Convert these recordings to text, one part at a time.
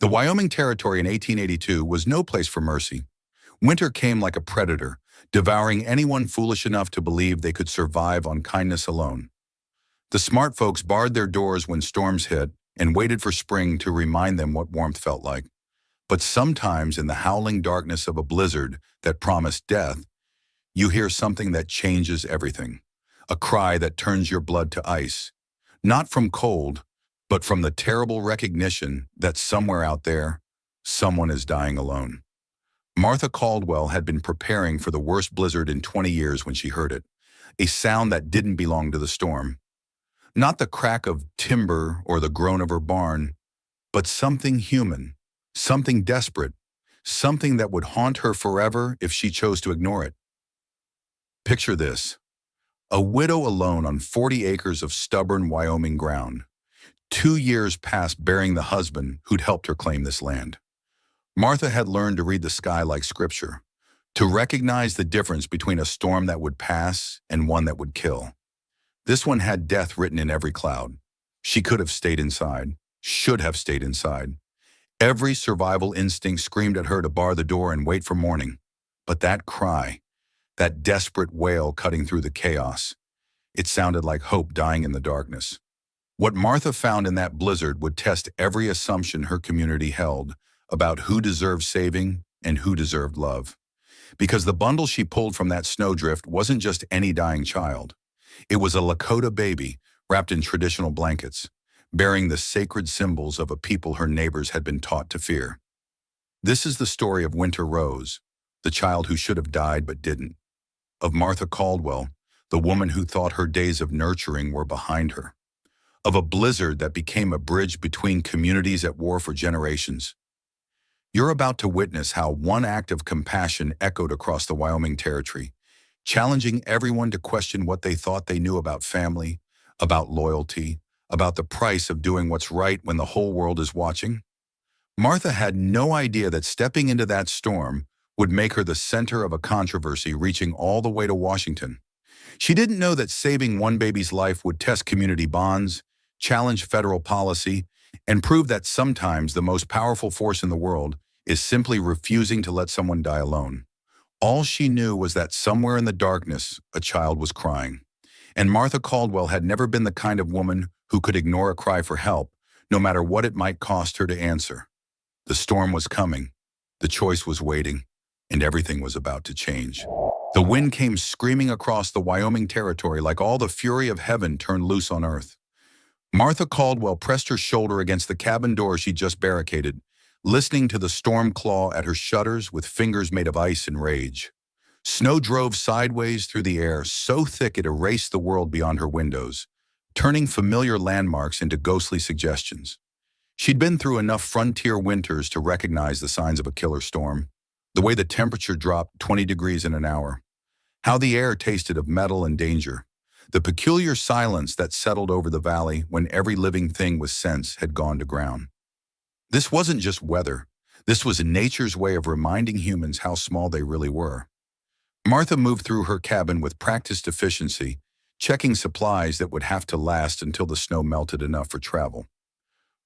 The Wyoming Territory in 1882 was no place for mercy. Winter came like a predator, devouring anyone foolish enough to believe they could survive on kindness alone. The smart folks barred their doors when storms hit and waited for spring to remind them what warmth felt like. But sometimes in the howling darkness of a blizzard that promised death, you hear something that changes everything. A cry that turns your blood to ice. Not from cold, but from the terrible recognition that somewhere out there, someone is dying alone. Martha Caldwell had been preparing for the worst blizzard in 20 years when she heard it, a sound that didn't belong to the storm. Not the crack of timber or the groan of her barn, but something human, something desperate, something that would haunt her forever if she chose to ignore it. Picture this: a widow alone on 40 acres of stubborn Wyoming ground. 2 years passed bearing the husband who'd helped her claim this land. Martha had learned to read the sky like scripture, to recognize the difference between a storm that would pass and one that would kill. This one had death written in every cloud. She could have stayed inside, should have stayed inside. Every survival instinct screamed at her to bar the door and wait for morning. But that cry, that desperate wail cutting through the chaos, it sounded like hope dying in the darkness. What Martha found in that blizzard would test every assumption her community held about who deserved saving and who deserved love. Because the bundle she pulled from that snowdrift wasn't just any dying child. It was a Lakota baby wrapped in traditional blankets, bearing the sacred symbols of a people her neighbors had been taught to fear. This is the story of Winter Rose, the child who should have died but didn't. Of Martha Caldwell, the woman who thought her days of nurturing were behind her. Of a blizzard that became a bridge between communities at war for generations. You're about to witness how one act of compassion echoed across the Wyoming Territory, challenging everyone to question what they thought they knew about family, about loyalty, about the price of doing what's right when the whole world is watching. Martha had no idea that stepping into that storm would make her the center of a controversy reaching all the way to Washington. She didn't know that saving one baby's life would test community bonds, challenge federal policy, and prove that sometimes the most powerful force in the world is simply refusing to let someone die alone. All she knew was that somewhere in the darkness, a child was crying. And Martha Caldwell had never been the kind of woman who could ignore a cry for help, no matter what it might cost her to answer. The storm was coming, the choice was waiting, and everything was about to change. The wind came screaming across the Wyoming Territory like all the fury of heaven turned loose on earth. Martha Caldwell pressed her shoulder against the cabin door she'd just barricaded, listening to the storm claw at her shutters with fingers made of ice and rage. Snow drove sideways through the air, so thick it erased the world beyond her windows, turning familiar landmarks into ghostly suggestions. She'd been through enough frontier winters to recognize the signs of a killer storm. The way the temperature dropped 20 degrees in an hour. How the air tasted of metal and danger. The peculiar silence that settled over the valley when every living thing with sense had gone to ground. This wasn't just weather. This was nature's way of reminding humans how small they really were. Martha moved through her cabin with practiced efficiency, checking supplies that would have to last until the snow melted enough for travel.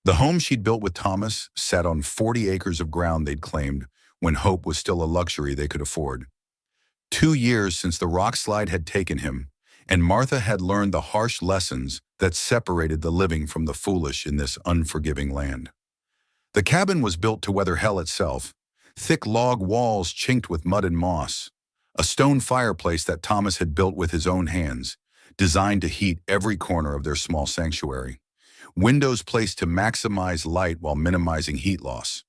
The home she'd built with Thomas sat on 40 acres of ground they'd claimed when hope was still a luxury they could afford. 2 years since the rock slide had taken him, and Martha had learned the harsh lessons that separated the living from the foolish in this unforgiving land. The cabin was built to weather hell itself, thick log walls chinked with mud and moss, a stone fireplace that Thomas had built with his own hands, designed to heat every corner of their small sanctuary, windows placed to maximize light while minimizing heat loss.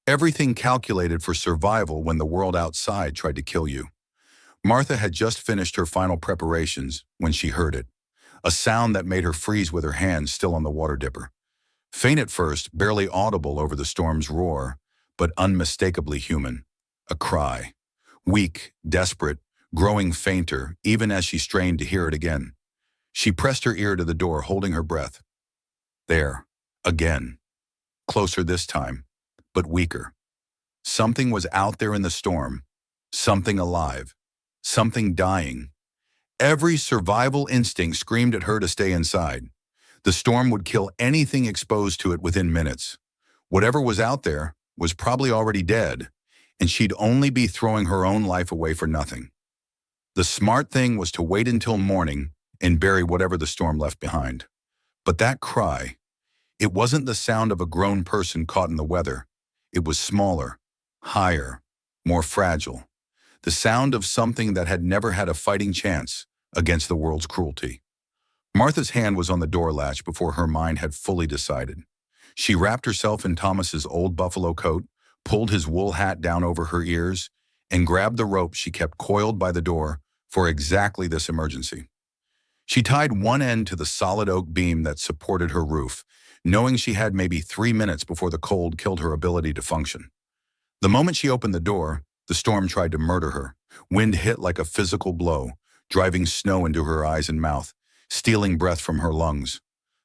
Everything calculated for survival when the world outside tried to kill you. Martha had just finished her final preparations when she heard it, a sound that made her freeze with her hands still on the water dipper. Faint at first, barely audible over the storm's roar, but unmistakably human. A cry. Weak, desperate, growing fainter, even as she strained to hear it again. She pressed her ear to the door, holding her breath. There. Again. Closer this time, but weaker. Something was out there in the storm. Something alive. Something dying. Every survival instinct screamed at her to stay inside. The storm would kill anything exposed to it within minutes. Whatever was out there was probably already dead, and she'd only be throwing her own life away for nothing. The smart thing was to wait until morning and bury whatever the storm left behind. But that cry, it wasn't the sound of a grown person caught in the weather. It was smaller, higher, more fragile. The sound of something that had never had a fighting chance against the world's cruelty. Martha's hand was on the door latch before her mind had fully decided. She wrapped herself in Thomas's old buffalo coat, pulled his wool hat down over her ears, and grabbed the rope she kept coiled by the door for exactly this emergency. She tied one end to the solid oak beam that supported her roof, knowing she had maybe 3 minutes before the cold killed her ability to function. The moment she opened the door, the storm tried to murder her. Wind hit like a physical blow, driving snow into her eyes and mouth, stealing breath from her lungs.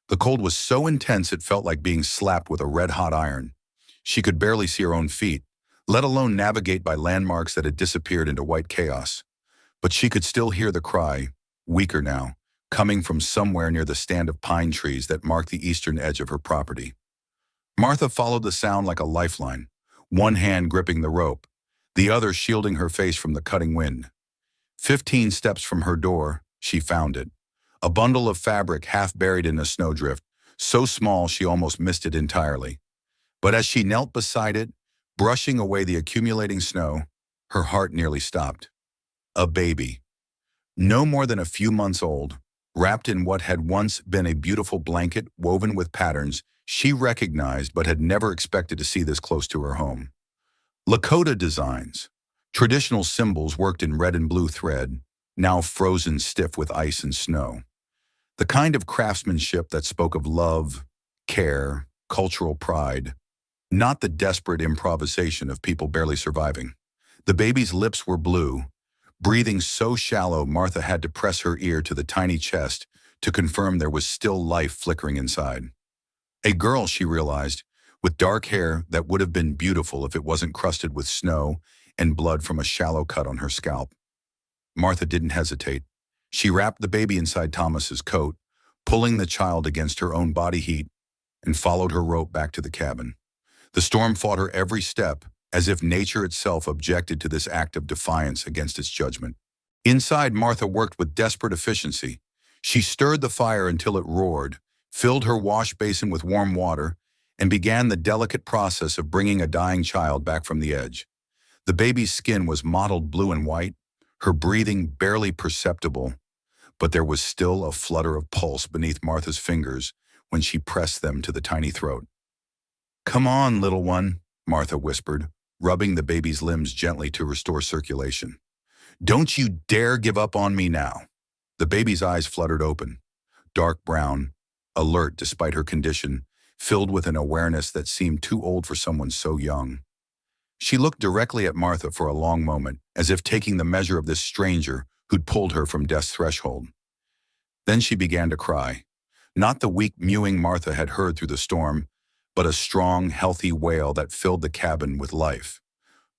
The cold was so intense it felt like being slapped with a red-hot iron. She could barely see her own feet, let alone navigate by landmarks that had disappeared into white chaos. But she could still hear the cry, weaker now, coming from somewhere near the stand of pine trees that marked the eastern edge of her property. Martha followed the sound like a lifeline, one hand gripping the rope, the other shielding her face from the cutting wind. 15 steps from her door, she found it. A bundle of fabric half buried in a snowdrift, so small she almost missed it entirely. But as she knelt beside it, brushing away the accumulating snow, her heart nearly stopped. A baby. No more than a few months old, wrapped in what had once been a beautiful blanket woven with patterns she recognized but had never expected to see this close to her home. Lakota designs, traditional symbols worked in red and blue thread, now frozen stiff with ice and snow. The kind of craftsmanship that spoke of love, care, cultural pride, not the desperate improvisation of people barely surviving. The baby's lips were blue, breathing so shallow Martha had to press her ear to the tiny chest to confirm there was still life flickering inside. A girl, she realized, with dark hair that would have been beautiful if it wasn't crusted with snow and blood from a shallow cut on her scalp. Martha didn't hesitate. She wrapped the baby inside Thomas's coat, pulling the child against her own body heat, and followed her rope back to the cabin. The storm fought her every step, as if nature itself objected to this act of defiance against its judgment. Inside, Martha worked with desperate efficiency. She stirred the fire until it roared, filled her wash basin with warm water, and began the delicate process of bringing a dying child back from the edge. The baby's skin was mottled blue and white, her breathing barely perceptible, but there was still a flutter of pulse beneath Martha's fingers when she pressed them to the tiny throat. "Come on, little one," Martha whispered, rubbing the baby's limbs gently to restore circulation. "Don't you dare give up on me now." The baby's eyes fluttered open, dark brown, alert despite her condition, filled with an awareness that seemed too old for someone so young. She looked directly at Martha for a long moment, as if taking the measure of this stranger who'd pulled her from death's threshold. Then she began to cry, not the weak mewing Martha had heard through the storm, but a strong, healthy wail that filled the cabin with life.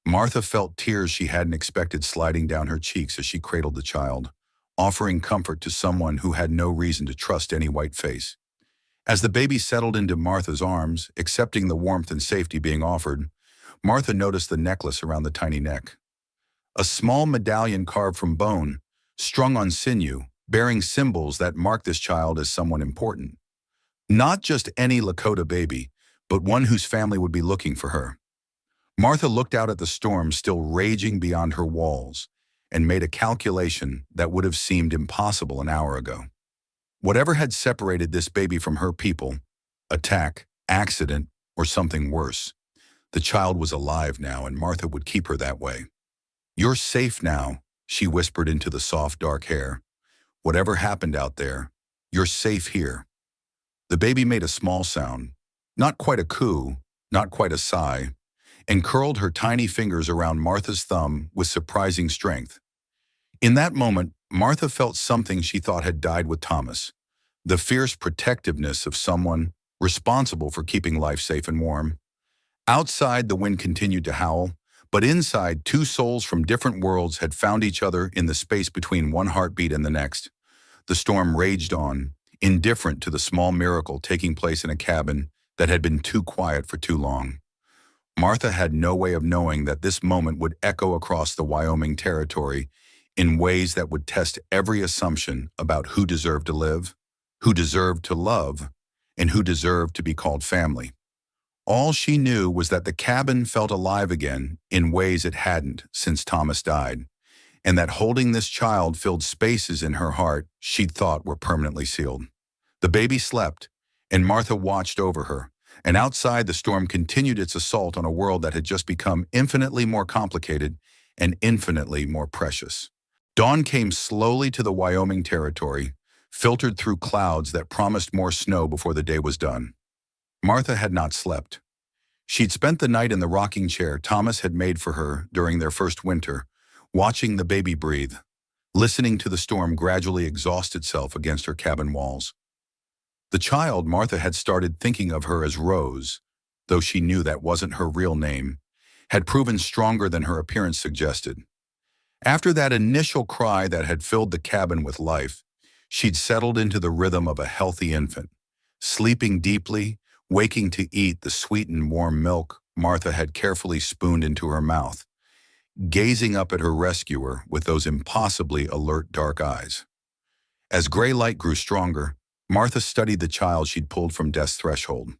Martha felt tears she hadn't expected sliding down her cheeks as she cradled the child, offering comfort to someone who had no reason to trust any white face. As the baby settled into Martha's arms, accepting the warmth and safety being offered, Martha noticed the necklace around the tiny neck. A small medallion carved from bone, strung on sinew, bearing symbols that marked this child as someone important. Not just any Lakota baby, but one whose family would be looking for her. Martha looked out at the storm still raging beyond her walls and made a calculation that would have seemed impossible an hour ago. Whatever had separated this baby from her people, attack, accident, or something worse, the child was alive now, and Martha would keep her that way. "You're safe now," she whispered into the soft, dark hair. "Whatever happened out there, you're safe here." The baby made a small sound, not quite a coo, not quite a sigh, and curled her tiny fingers around Martha's thumb with surprising strength. In that moment, Martha felt something she thought had died with Thomas, the fierce protectiveness of someone responsible for keeping life safe and warm. Outside, the wind continued to howl, but inside, two souls from different worlds had found each other in the space between one heartbeat and the next. The storm raged on, indifferent to the small miracle taking place in a cabin that had been too quiet for too long. Martha had no way of knowing that this moment would echo across the Wyoming territory in ways that would test every assumption about who deserved to live, who deserved to love, and who deserved to be called family. All she knew was that the cabin felt alive again in ways it hadn't since Thomas died, and that holding this child filled spaces in her heart she'd thought were permanently sealed. The baby slept, and Martha watched over her, and outside the storm continued its assault on a world that had just become infinitely more complicated and infinitely more precious. Dawn came slowly to the Wyoming territory, filtered through clouds that promised more snow before the day was done. Martha had not slept. She'd spent the night in the rocking chair Thomas had made for her during their first winter, watching the baby breathe, listening to the storm gradually exhaust itself against her cabin walls. The child, Martha had started thinking of her as Rose, though she knew that wasn't her real name, had proven stronger than her appearance suggested. After that initial cry that had filled the cabin with life, she'd settled into the rhythm of a healthy infant, sleeping deeply, waking to eat the sweet and warm milk Martha had carefully spooned into her mouth, gazing up at her rescuer with those impossibly alert dark eyes. As gray light grew stronger, Martha studied the child she'd pulled from death's threshold.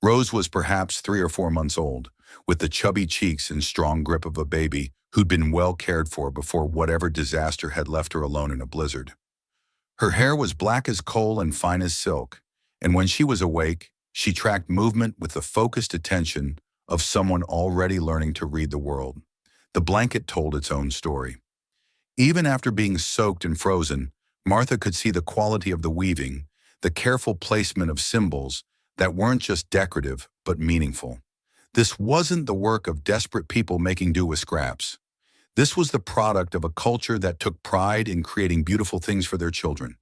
Rose was perhaps 3 or 4 months old, with the chubby cheeks and strong grip of a baby who'd been well cared for before whatever disaster had left her alone in a blizzard. Her hair was black as coal and fine as silk, and when she was awake, she tracked movement with the focused attention of someone already learning to read the world. The blanket told its own story. Even after being soaked and frozen, Martha could see the quality of the weaving, the careful placement of symbols that weren't just decorative but meaningful. This wasn't the work of desperate people making do with scraps. This was the product of a culture that took pride in creating beautiful things for their children,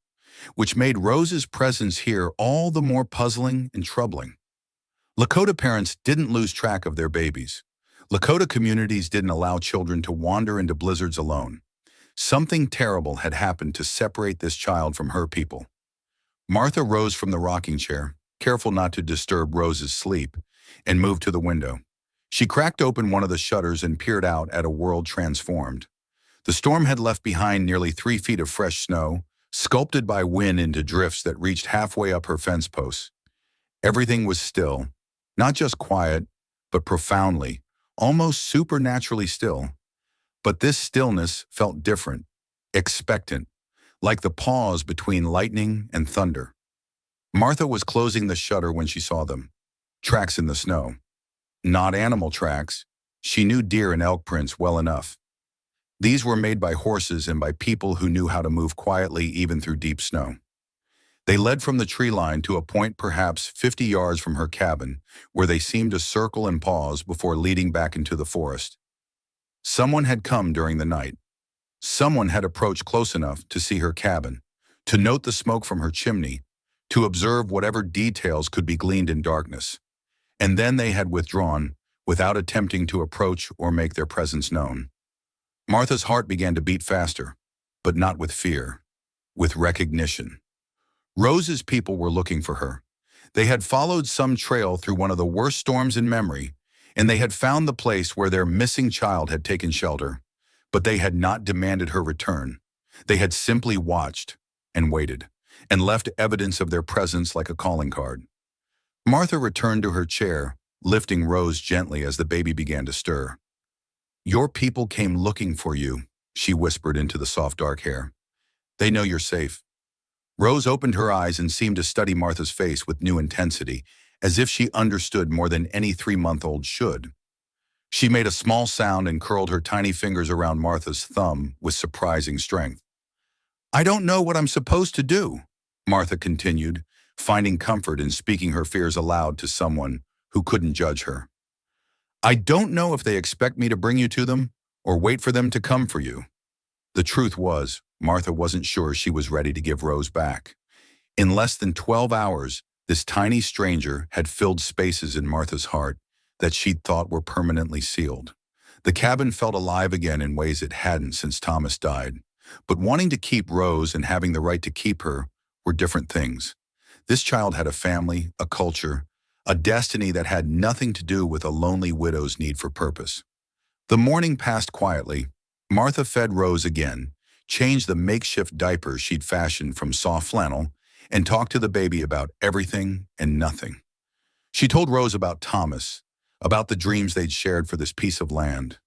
which made Rose's presence here all the more puzzling and troubling. Lakota parents didn't lose track of their babies. Lakota communities didn't allow children to wander into blizzards alone. Something terrible had happened to separate this child from her people. Martha rose from the rocking chair, careful not to disturb Rose's sleep, and moved to the window. She cracked open one of the shutters and peered out at a world transformed. The storm had left behind nearly 3 feet of fresh snow, sculpted by wind into drifts that reached halfway up her fence posts. Everything was still, not just quiet, but profoundly, almost supernaturally still. But this stillness felt different, expectant, like the pause between lightning and thunder. Martha was closing the shutter when she saw them. Tracks in the snow. Not animal tracks. She knew deer and elk prints well enough. These were made by horses and by people who knew how to move quietly even through deep snow. They led from the tree line to a point perhaps 50 yards from her cabin, where they seemed to circle and pause before leading back into the forest. Someone had come during the night. Someone had approached close enough to see her cabin, to note the smoke from her chimney, to observe whatever details could be gleaned in darkness. And then they had withdrawn, without attempting to approach or make their presence known. Martha's heart began to beat faster, but not with fear, with recognition. Rose's people were looking for her. They had followed some trail through one of the worst storms in memory, and they had found the place where their missing child had taken shelter, but they had not demanded her return. They had simply watched and waited, and left evidence of their presence like a calling card. Martha returned to her chair, lifting Rose gently as the baby began to stir. "Your people came looking for you," she whispered into the soft dark hair. "They know you're safe." Rose opened her eyes and seemed to study Martha's face with new intensity, as if she understood more than any 3-month-old should. She made a small sound and curled her tiny fingers around Martha's thumb with surprising strength. "I don't know what I'm supposed to do," Martha continued, finding comfort in speaking her fears aloud to someone who couldn't judge her. "I don't know if they expect me to bring you to them or wait for them to come for you." The truth was, Martha wasn't sure she was ready to give Rose back. In less than 12 hours, this tiny stranger had filled spaces in Martha's heart that she'd thought were permanently sealed. The cabin felt alive again in ways it hadn't since Thomas died. But wanting to keep Rose and having the right to keep her were different things. This child had a family, a culture, a destiny that had nothing to do with a lonely widow's need for purpose. The morning passed quietly. Martha fed Rose again, changed the makeshift diaper she'd fashioned from soft flannel, and talked to the baby about everything and nothing. She told Rose about Thomas, about the dreams they'd shared for this piece of land,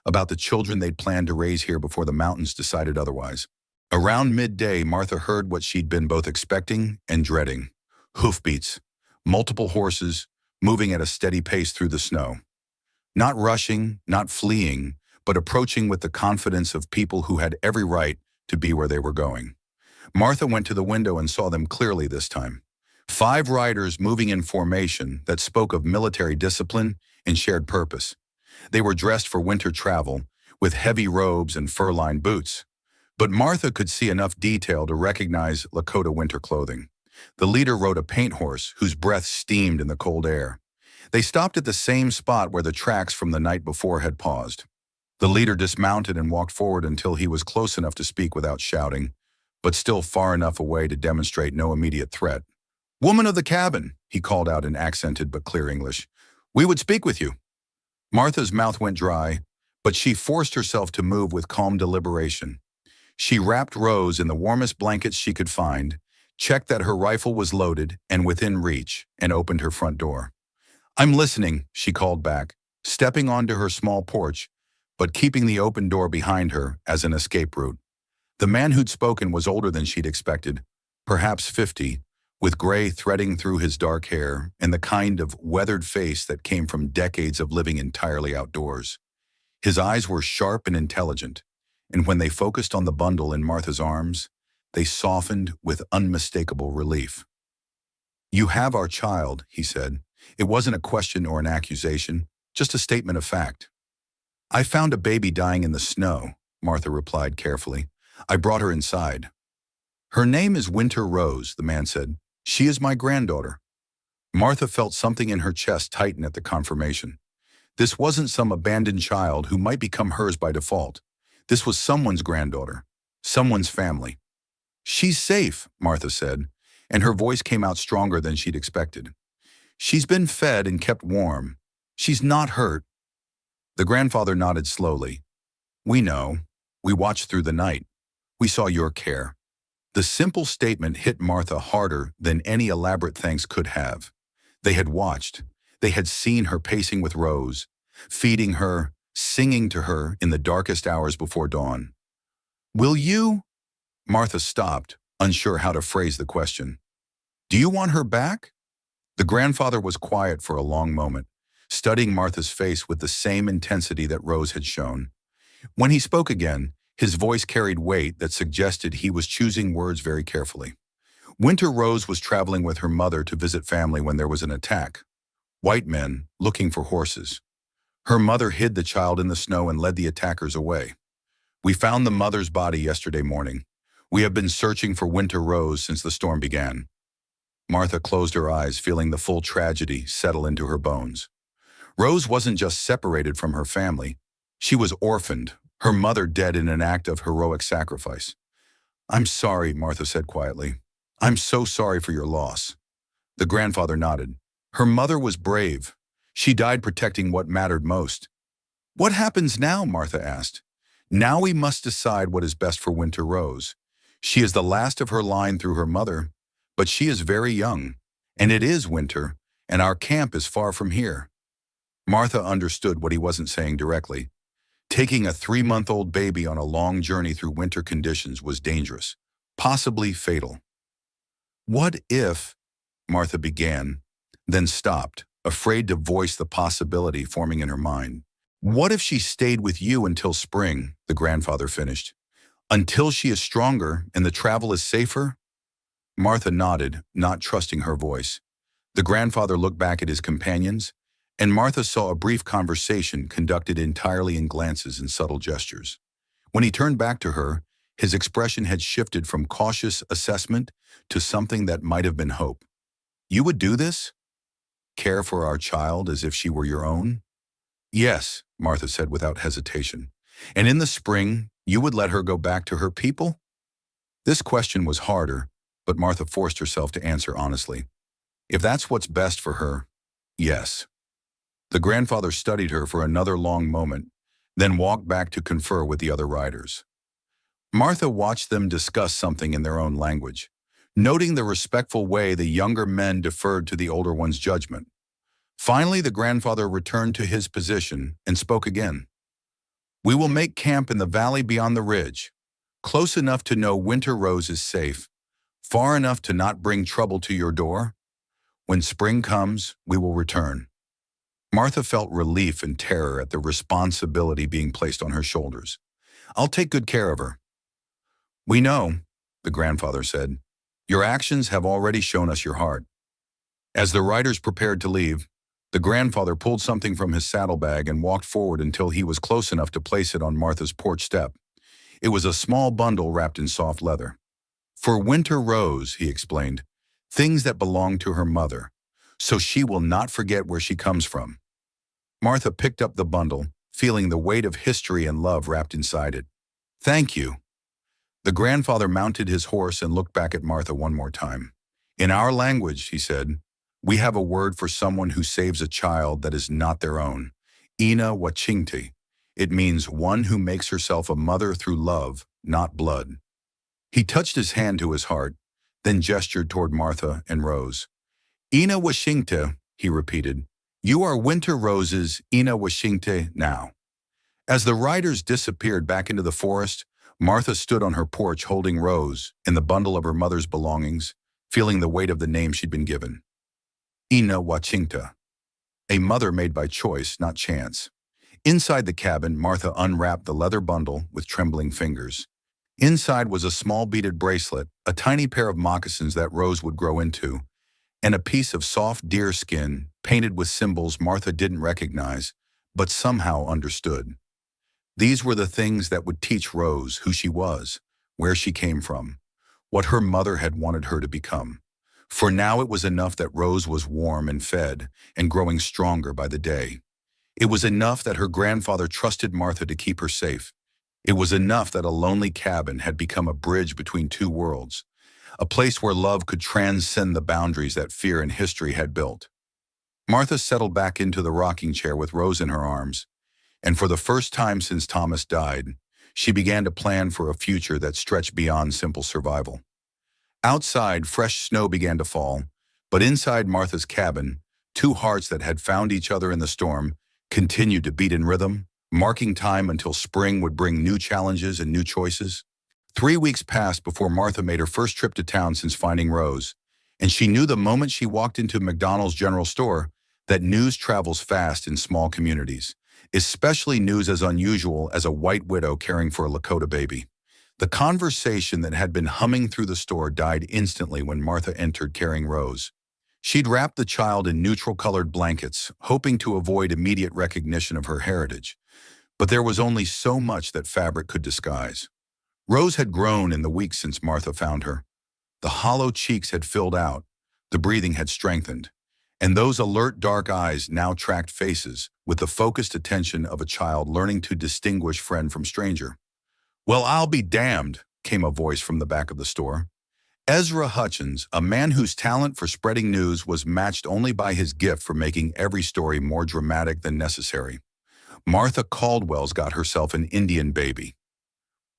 about the children they'd planned to raise here before the mountains decided otherwise. Around midday, Martha heard what she'd been both expecting and dreading. Hoofbeats, multiple horses, moving at a steady pace through the snow. Not rushing, not fleeing, but approaching with the confidence of people who had every right to be where they were going. Martha went to the window and saw them clearly this time. 5 riders moving in formation that spoke of military discipline and shared purpose. They were dressed for winter travel, with heavy robes and fur-lined boots. But Martha could see enough detail to recognize Lakota winter clothing. The leader rode a paint horse whose breath steamed in the cold air. They stopped at the same spot where the tracks from the night before had paused. The leader dismounted and walked forward until he was close enough to speak without shouting, but still far enough away to demonstrate no immediate threat. "Woman of the cabin," he called out in accented but clear English, "we would speak with you." Martha's mouth went dry, but she forced herself to move with calm deliberation. She wrapped Rose in the warmest blankets she could find, checked that her rifle was loaded and within reach, and opened her front door. "I'm listening," she called back, stepping onto her small porch, but keeping the open door behind her as an escape route. The man who'd spoken was older than she'd expected, perhaps 50, with gray threading through his dark hair and the kind of weathered face that came from decades of living entirely outdoors. His eyes were sharp and intelligent, and when they focused on the bundle in Martha's arms, they softened with unmistakable relief. "You have our child," he said. It wasn't a question or an accusation, just a statement of fact. "I found a baby dying in the snow," Martha replied carefully. "I brought her inside." "Her name is Winter Rose," the man said. "She is my granddaughter." Martha felt something in her chest tighten at the confirmation. This wasn't some abandoned child who might become hers by default. This was someone's granddaughter, someone's family. "She's safe," Martha said, and her voice came out stronger than she'd expected. "She's been fed and kept warm. She's not hurt." The grandfather nodded slowly. "We know. We watched through the night. We saw your care." The simple statement hit Martha harder than any elaborate thanks could have. They had watched. They had seen her pacing with Rose, feeding her, singing to her in the darkest hours before dawn. "Will you?" Martha stopped, unsure how to phrase the question. "Do you want her back?" The grandfather was quiet for a long moment, studying Martha's face with the same intensity that Rose had shown. When he spoke again, his voice carried weight that suggested he was choosing words very carefully. Winter Rose was traveling with her mother to visit family when there was an attack. White men, looking for horses. Her mother hid the child in the snow and led the attackers away. "We found the mother's body yesterday morning. We have been searching for Winter Rose since the storm began." Martha closed her eyes, feeling the full tragedy settle into her bones. Rose wasn't just separated from her family. She was orphaned, her mother dead in an act of heroic sacrifice. "I'm sorry," Martha said quietly. "I'm so sorry for your loss." The grandfather nodded. "Her mother was brave. She died protecting what mattered most." "What happens now?" Martha asked. "Now we must decide what is best for Winter Rose. She is the last of her line through her mother, but she is very young, and it is winter, and our camp is far from here." Martha understood what he wasn't saying directly. Taking a 3-month-old baby on a long journey through winter conditions was dangerous, possibly fatal. "What if," Martha began, then stopped, afraid to voice the possibility forming in her mind. "What if she stayed with you until spring?" the grandfather finished. "Until she is stronger and the travel is safer?" Martha nodded, not trusting her voice. The grandfather looked back at his companions, and Martha saw a brief conversation conducted entirely in glances and subtle gestures. When he turned back to her, his expression had shifted from cautious assessment to something that might have been hope. "You would do this? Care for our child as if she were your own?" "Yes," Martha said without hesitation. "And in the spring, you would let her go back to her people?" This question was harder, but Martha forced herself to answer honestly. "If that's what's best for her, Yes. The grandfather studied her for another long moment, then walked back to confer with the other riders. Martha watched them discuss something in their own language, noting the respectful way the younger men deferred to the older one's judgment. Finally, the grandfather returned to his position and spoke again. We will make camp in the valley beyond the ridge, close enough to know Winter Rose is safe, far enough to not bring trouble to your door. When spring comes, we will return. Martha felt relief and terror at the responsibility being placed on her shoulders. I'll take good care of her. We know, the grandfather said. Your actions have already shown us your heart. As the riders prepared to leave, the grandfather pulled something from his saddlebag and walked forward until he was close enough to place it on Martha's porch step. It was a small bundle wrapped in soft leather. For Winter Rose, he explained, things that belong to her mother, so she will not forget where she comes from. Martha picked up the bundle, feeling the weight of history and love wrapped inside it. Thank you. The grandfather mounted his horse and looked back at Martha one more time. In our language, he said, we have a word for someone who saves a child that is not their own. Ina wachingte. It means one who makes herself a mother through love, not blood. He touched his hand to his heart, then gestured toward Martha and Rose. Ina wachingte, he repeated. You are Winter Rose's Ina wachingte now. As the riders disappeared back into the forest, Martha stood on her porch holding Rose and the bundle of her mother's belongings, feeling the weight of the name she'd been given. Ina wachingte, a mother made by choice, not chance. Inside the cabin, Martha unwrapped the leather bundle with trembling fingers. Inside was a small beaded bracelet, a tiny pair of moccasins that Rose would grow into, and a piece of soft deer skin painted with symbols Martha didn't recognize, but somehow understood. These were the things that would teach Rose who she was, where she came from, what her mother had wanted her to become. For now it was enough that Rose was warm and fed and growing stronger by the day. It was enough that her grandfather trusted Martha to keep her safe. It was enough that a lonely cabin had become a bridge between two worlds, a place where love could transcend the boundaries that fear and history had built. Martha settled back into the rocking chair with Rose in her arms, and for the first time since Thomas died, she began to plan for a future that stretched beyond simple survival. Outside, fresh snow began to fall, but inside Martha's cabin, two hearts that had found each other in the storm continued to beat in rhythm, marking time until spring would bring new challenges and new choices. 3 weeks passed before Martha made her first trip to town since finding Rose, and she knew the moment she walked into McDonald's general store that news travels fast in small communities, especially news as unusual as a white widow caring for a Lakota baby. The conversation that had been humming through the store died instantly when Martha entered carrying Rose. She'd wrapped the child in neutral-colored blankets, hoping to avoid immediate recognition of her heritage. But there was only so much that fabric could disguise. Rose had grown in the weeks since Martha found her. The hollow cheeks had filled out, the breathing had strengthened, and those alert dark eyes now tracked faces with the focused attention of a child learning to distinguish friend from stranger. Well, I'll be damned, came a voice from the back of the store. Ezra Hutchins, a man whose talent for spreading news was matched only by his gift for making every story more dramatic than necessary. Martha Caldwell's got herself an Indian baby.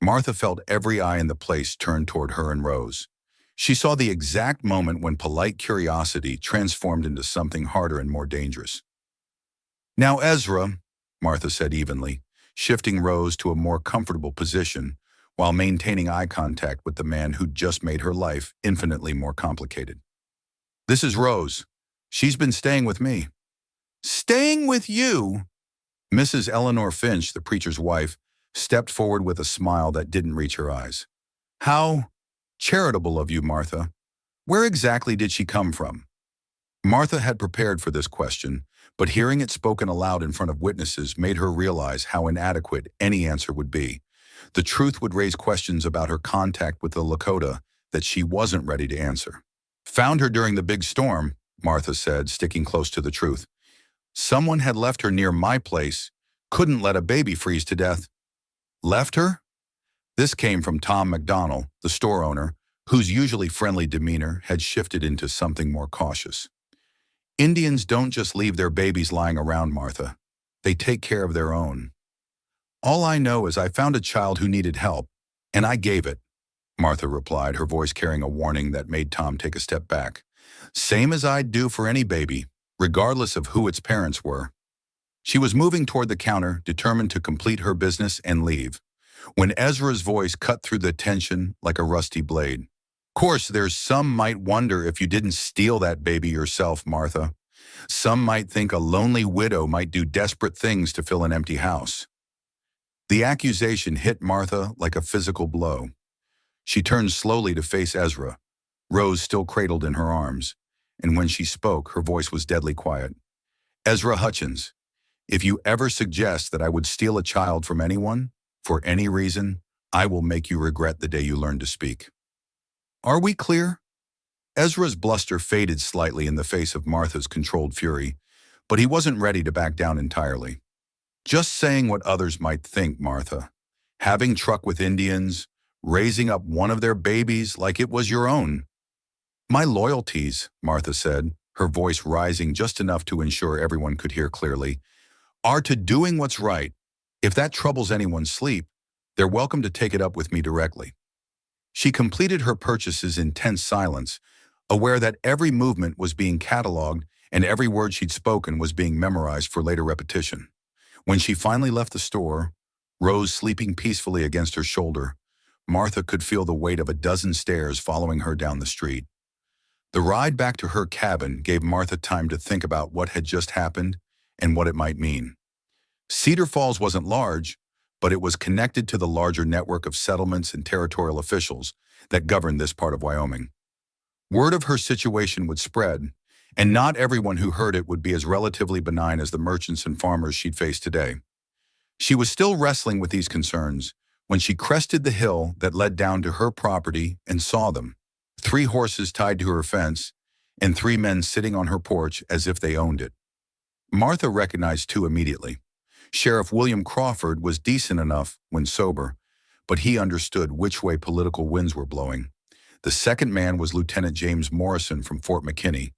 Martha felt every eye in the place turned toward her and Rose. She saw the exact moment when polite curiosity transformed into something harder and more dangerous. Now, Ezra, Martha said evenly, shifting Rose to a more comfortable position while maintaining eye contact with the man who'd just made her life infinitely more complicated. This is Rose. She's been staying with me. Staying with you? Mrs. Eleanor Finch, the preacher's wife, stepped forward with a smile that didn't reach her eyes. How charitable of you, Martha. Where exactly did she come from? Martha had prepared for this question, but hearing it spoken aloud in front of witnesses made her realize how inadequate any answer would be. The truth would raise questions about her contact with the Lakota that she wasn't ready to answer. Found her during the big storm, Martha said, sticking close to the truth. Someone had left her near my place, couldn't let a baby freeze to death. Left her? This came from Tom McDonald, the store owner, whose usually friendly demeanor had shifted into something more cautious. Indians don't just leave their babies lying around, Martha. They take care of their own. All I know is I found a child who needed help, and I gave it, Martha replied, her voice carrying a warning that made Tom take a step back. Same as I'd do for any baby, regardless of who its parents were. She was moving toward the counter, determined to complete her business and leave, when Ezra's voice cut through the tension like a rusty blade. Course, there's some might wonder if you didn't steal that baby yourself, Martha. Some might think a lonely widow might do desperate things to fill an empty house. The accusation hit Martha like a physical blow. She turned slowly to face Ezra, Rose still cradled in her arms, and when she spoke, her voice was deadly quiet. Ezra Hutchins, if you ever suggest that I would steal a child from anyone, for any reason, I will make you regret the day you learn to speak. Are we clear? Ezra's bluster faded slightly in the face of Martha's controlled fury, but he wasn't ready to back down entirely. Just saying what others might think, Martha. Having truck with Indians, raising up one of their babies like it was your own. My loyalties, Martha said, her voice rising just enough to ensure everyone could hear clearly, are to doing what's right. If that troubles anyone's sleep, they're welcome to take it up with me directly. She completed her purchases in tense silence, aware that every movement was being cataloged and every word she'd spoken was being memorized for later repetition. When she finally left the store, Rose sleeping peacefully against her shoulder, Martha could feel the weight of a dozen stares following her down the street. The ride back to her cabin gave Martha time to think about what had just happened and what it might mean. Cedar Falls wasn't large, but it was connected to the larger network of settlements and territorial officials that governed this part of Wyoming. Word of her situation would spread, and not everyone who heard it would be as relatively benign as the merchants and farmers she'd face today. She was still wrestling with these concerns when she crested the hill that led down to her property and saw them, 3 horses tied to her fence and 3 men sitting on her porch as if they owned it. Martha recognized 2 immediately. Sheriff William Crawford was decent enough when sober, but he understood which way political winds were blowing. The second man was Lieutenant James Morrison from Fort McKinney,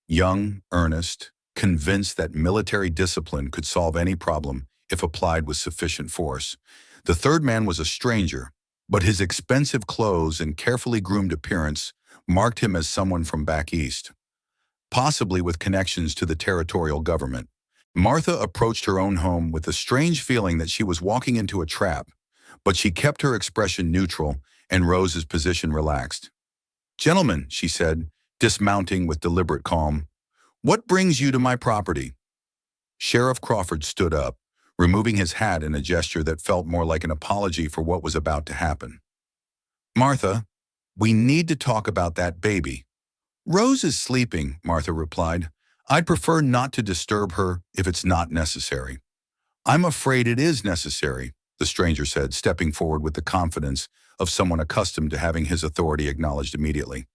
young, earnest, convinced that military discipline could solve any problem if applied with sufficient force. The third man was a stranger, but his expensive clothes and carefully groomed appearance marked him as someone from back east, possibly with connections to the territorial government. Martha approached her own home with a strange feeling that she was walking into a trap, but she kept her expression neutral and Rose's position relaxed. "Gentlemen," she said, dismounting with deliberate calm, "what brings you to my property?" Sheriff Crawford stood up, removing his hat in a gesture that felt more like an apology for what was about to happen. "Martha, we need to talk about that baby." "Rose is sleeping," Martha replied. "I'd prefer not to disturb her if it's not necessary." "I'm afraid it is necessary," the stranger said, stepping forward with the confidence of someone accustomed to having his authority acknowledged immediately.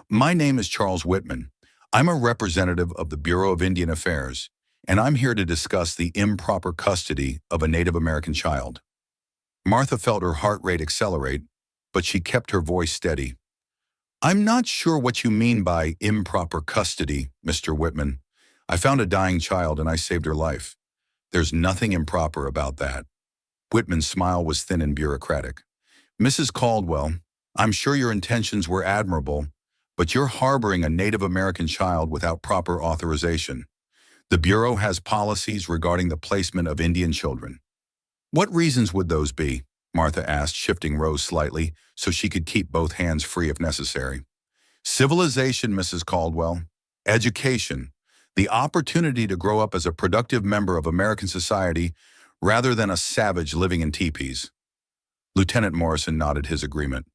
"My name is Charles Whitman. I'm a representative of the Bureau of Indian Affairs, and I'm here to discuss the improper custody of a Native American child." Martha felt her heart rate accelerate, but she kept her voice steady. "I'm not sure what you mean by improper custody, Mr. Whitman. I found a dying child and I saved her life. There's nothing improper about that." Whitman's smile was thin and bureaucratic. "Mrs. Caldwell, I'm sure your intentions were admirable, but you're harboring a Native American child without proper authorization. The Bureau has policies regarding the placement of Indian children." "What reasons would those be?" Martha asked, shifting Rose slightly so she could keep both hands free if necessary. "Civilization, Mrs. Caldwell. Education. The opportunity to grow up as a productive member of American society rather than a savage living in teepees." Lieutenant Morrison nodded his agreement.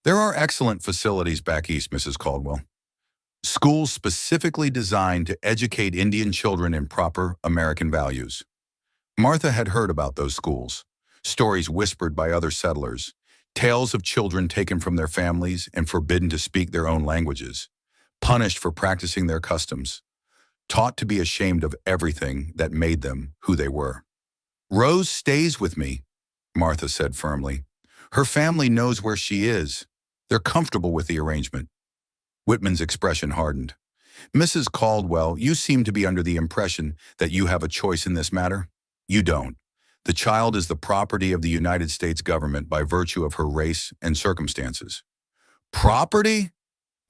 "There are excellent facilities back east, Mrs. Caldwell. Schools specifically designed to educate Indian children in proper American values." Martha had heard about those schools, stories whispered by other settlers, tales of children taken from their families and forbidden to speak their own languages, punished for practicing their customs, taught to be ashamed of everything that made them who they were. "Rose stays with me," Martha said firmly. "Her family knows where she is. They're comfortable with the arrangement." Whitman's expression hardened. Mrs. Caldwell, you seem to be under the impression that you have a choice in this matter. You don't. The child is the property of the United States government by virtue of her race and circumstances. Property?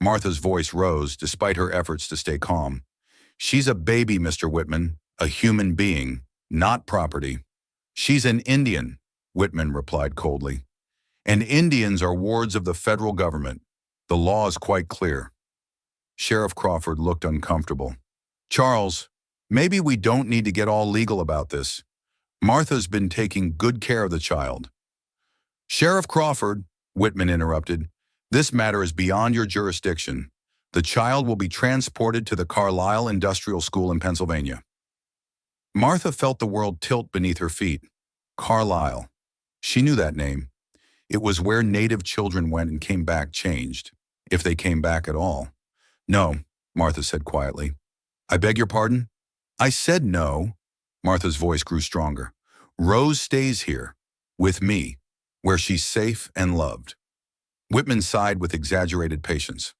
Martha's voice rose despite her efforts to stay calm. She's a baby, Mr. Whitman, a human being, not property. She's an Indian, Whitman replied coldly. And Indians are wards of the federal government. The law is quite clear. Sheriff Crawford looked uncomfortable. Charles, maybe we don't need to get all legal about this. Martha's been taking good care of the child. Sheriff Crawford, Whitman interrupted, this matter is beyond your jurisdiction. The child will be transported to the Carlisle Industrial School in Pennsylvania. Martha felt the world tilt beneath her feet. Carlisle. She knew that name. It was where native children went and came back changed, if they came back at all. No, Martha said quietly. I beg your pardon? I said no. Martha's voice grew stronger. Rose stays here, with me, where she's safe and loved. Whitman sighed with exaggerated patience.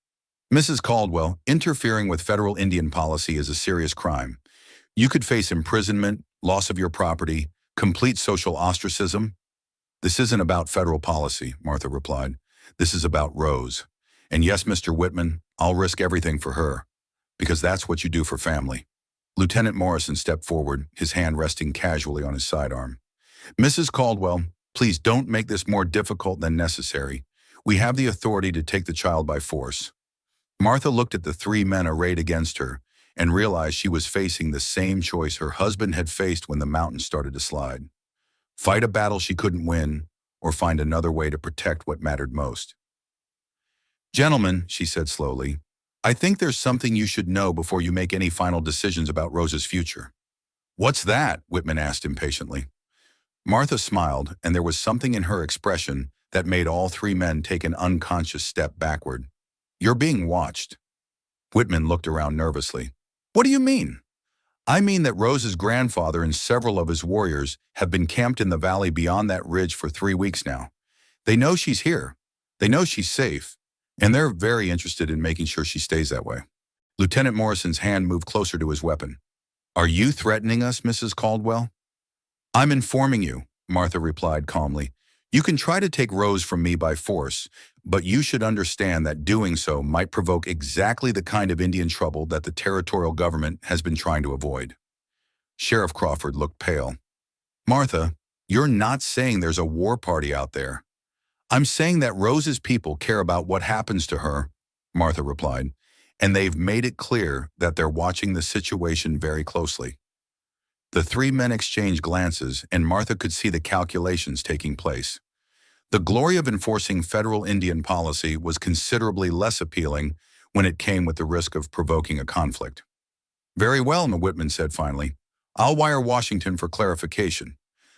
Mrs. Caldwell, interfering with federal Indian policy is a serious crime. You could face imprisonment, loss of your property, complete social ostracism. This isn't about federal policy, Martha replied. This is about Rose. And yes, Mr. Whitman, I'll risk everything for her, because that's what you do for family. Lieutenant Morrison stepped forward, his hand resting casually on his sidearm. Mrs. Caldwell, please don't make this more difficult than necessary. We have the authority to take the child by force. Martha looked at the three men arrayed against her and realized she was facing the same choice her husband had faced when the mountains started to slide. Fight a battle she couldn't win, or find another way to protect what mattered most. Gentlemen, she said slowly, I think there's something you should know before you make any final decisions about Rose's future. What's that? Whitman asked impatiently. Martha smiled, and there was something in her expression that made all three men take an unconscious step backward. You're being watched. Whitman looked around nervously. What do you mean? I mean that Rose's grandfather and several of his warriors have been camped in the valley beyond that ridge for 3 weeks now. They know she's here. They know she's safe. And they're very interested in making sure she stays that way. Lieutenant Morrison's hand moved closer to his weapon. Are you threatening us, Mrs. Caldwell? I'm informing you, Martha replied calmly. You can try to take Rose from me by force, but you should understand that doing so might provoke exactly the kind of Indian trouble that the territorial government has been trying to avoid. Sheriff Crawford looked pale. Martha, you're not saying there's a war party out there. I'm saying that Rose's people care about what happens to her, Martha replied, and they've made it clear that they're watching the situation very closely. The three men exchanged glances, and Martha could see the calculations taking place. The glory of enforcing federal Indian policy was considerably less appealing when it came with the risk of provoking a conflict. Very well, Whitman said finally. I'll wire Washington for clarification.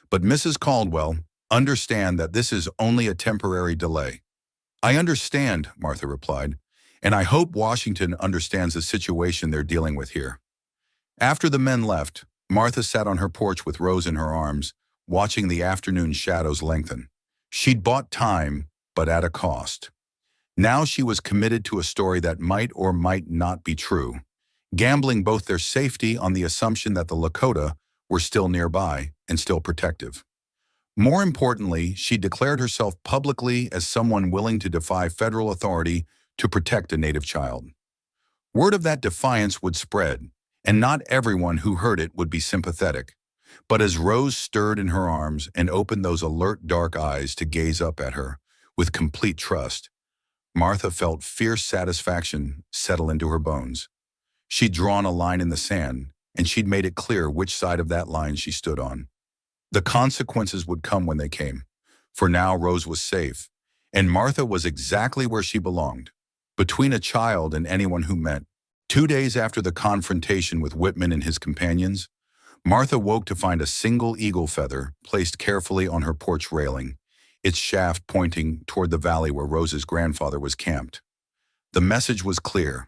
But Mrs. Caldwell, understand that this is only a temporary delay. I understand, Martha replied, and I hope Washington understands the situation they're dealing with here. After the men left, Martha sat on her porch with Rose in her arms, watching the afternoon shadows lengthen. She'd bought time, but at a cost. Now she was committed to a story that might or might not be true, gambling both their safety on the assumption that the Lakota were still nearby and still protective. More importantly, she declared herself publicly as someone willing to defy federal authority to protect a native child. Word of that defiance would spread, and not everyone who heard it would be sympathetic. But as Rose stirred in her arms and opened those alert dark eyes to gaze up at her with complete trust, Martha felt fierce satisfaction settle into her bones. She'd drawn a line in the sand, and she'd made it clear which side of that line she stood on. The consequences would come when they came. For now, Rose was safe, and Martha was exactly where she belonged, between a child and anyone who meant. 2 days after the confrontation with Whitman and his companions, Martha woke to find a single eagle feather placed carefully on her porch railing, its shaft pointing toward the valley where Rose's grandfather was camped. The message was clear.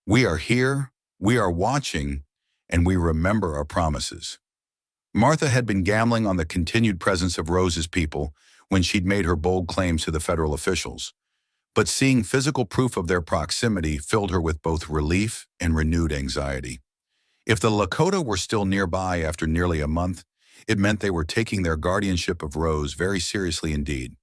We are here, we are watching, and we remember our promises. Martha had been gambling on the continued presence of Rose's people when she'd made her bold claims to the federal officials. But seeing physical proof of their proximity filled her with both relief and renewed anxiety. If the Lakota were still nearby after nearly a month, it meant they were taking their guardianship of Rose very seriously indeed.